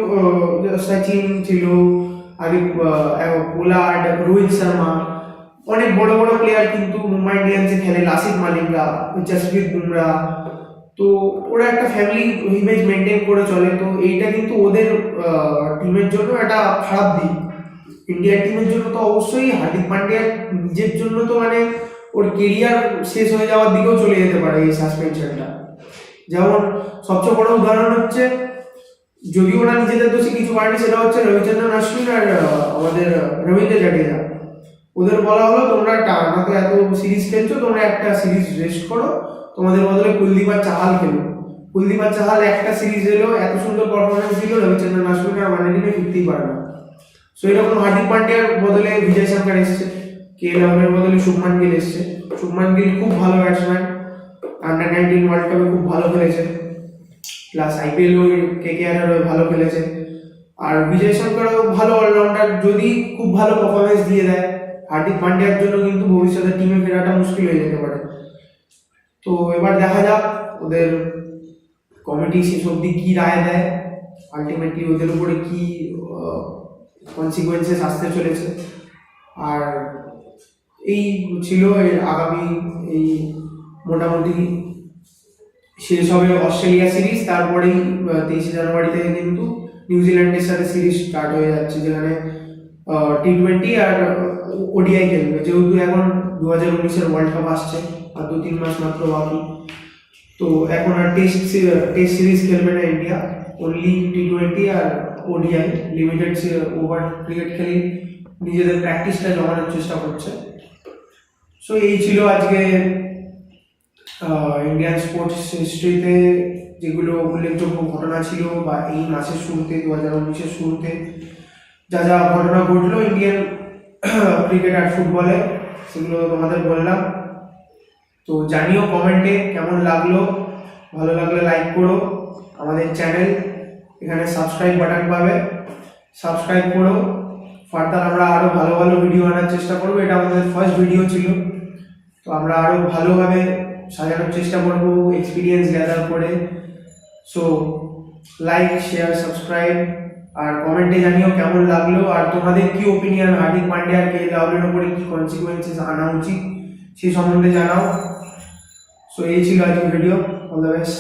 সচিন ছিল আগে, পোলার্ড, রোহিত শর্মা, অনেক বড় বড় প্লেয়ার কিন্তু মুম্বাই ইন্ডিয়ান্সে খেলে, লাসিথ মালিঙ্গা, জসপ্রীত বুমরা। তো ওরা একটা ফ্যামিলি ইমেজ মেনটেন করে চলে। তো এইটা কিন্তু ওদের টিমের জন্য একটা খারাপ দিক। ইন্ডিয়ার টিমের জন্য তো অবশ্যই, হার্দিক পান্ডিয়ার নিজের জন্য তো মানে ওর কেরিয়ার শেষ হয়ে যাওয়ার দিকেও চলে যেতে পারে এই সাসপেনশনটা। যেমন সবচেয়ে বড় উদাহরণ হচ্ছে, যদি ওরা নিজেদের দোষে কিছু পারেনি, সেটা হচ্ছে রবিচন্দ্রন অশ্বিন আর আমাদের রবীন্দ্র জাডেজা। ওদের বলা হলো তোমরা টানা তো এত সিরিজ খেলছো, তোমরা একটা সিরিজ রেস্ট করো, তোমাদের বদলে কুলদীপ আর চাহাল খেলো। কুলদীপ আর চাহাল একটা সিরিজ এলো, এত সুন্দর পারফরমেন্স দিল, রবিচন্দ্রন অশ্বিন আর মানে টিমে ফিরতেই পারে না। সো এরকম হার্দিক পান্ডিয়ার বদলে বিজয় শঙ্কর এসছে, কে এল রাহুলের বদলে শুভমান গিল এসছে। শুভমান গিল খুব ভালো ব্যাটসম্যান, আন্ডার 19 ওয়ার্ল্ড কাপে খুব ভালো খেলেছে, প্লাস আইপিএল কেকেআর ভালো খেলেছে। আর বিজয় শঙ্করও ভালো অলরাউন্ডার, যদি খুব ভালো পারফরমেন্স দিয়ে দেয় হার্দিক পান্ডিয়ার জন্য কিন্তু ভবিষ্যতে টিমে ফেরাটা মুশকিল হয়ে যেতে পারে। তো এবার দেখা যাক ওদের কমিটি শেষ অব্দি কি রায় দেয়, আলটিমেটলি ওদের উপরে কি কনসিকুয়েন্সেস আসতে চলেছে। আর এই ছিল এর আগামী, এই মোটামুটি শেষ হবে অস্ট্রেলিয়া সিরিজ, তারপরেই 23 জানুয়ারি থেকে কিন্তু নিউজিল্যান্ডের সাথে সিরিজ স্টার্ট হয়ে যাচ্ছে, যেখানে T20 আর ওডিআই খেলবে। যেহেতু এখন 2019-এর ওয়ার্ল্ড কাপ আসছে, আর 2-3 মাস মাত্র বাকি, তো এখন আর টেস্ট সিরিজ খেলবে না ইন্ডিয়া, অনলি T20 আর ওডিআই লিমিটেড ওভার ক্রিকেট খেলে নিজেদের প্র্যাকটিসটা জমানোর চেষ্টা করছে। সো এই ছিল আজকে ইন্ডিয়ান স্পোর্টস হিস্ট্রিতে যেগুলো উল্লেখযোগ্য ঘটনা ছিল, বা এই মাসের শুরুতে 2019-এর শুরুতে যা যা ঘটনা ঘটলো ইন্ডিয়ান ক্রিকেট আর ফুটবলে, সেগুলো তোমাদের বললাম। তো জানিও কমেন্টে কেমন লাগলো, ভালো লাগলে লাইক করো আমাদের চ্যানেল, এখানে সাবস্ক্রাইব বাটন পাবে, সাবস্ক্রাইব করো। ফার্দার আমরা আরও ভালো ভালো ভিডিও আনার চেষ্টা করবো, এটা আমাদের ফার্স্ট ভিডিও ছিল, তো আমরা আরও ভালোভাবে সাজানোর চেষ্টা করবো এক্সপিরিয়েন্স গ্যাদার করে। সো লাইক, শেয়ার, সাবস্ক্রাইব, আর কমেন্টে জানিও কেমন লাগলো, আর তোমাদের কি ওপিনিয়ন, হার্দিক পান্ডিয়া আর কে এল রাহুলের উপরে কি কনসিকুয়েন্সেস আনা উচিত সেই সম্বন্ধে জানাও। সো এই ছিল আজকের ভিডিও। All the best.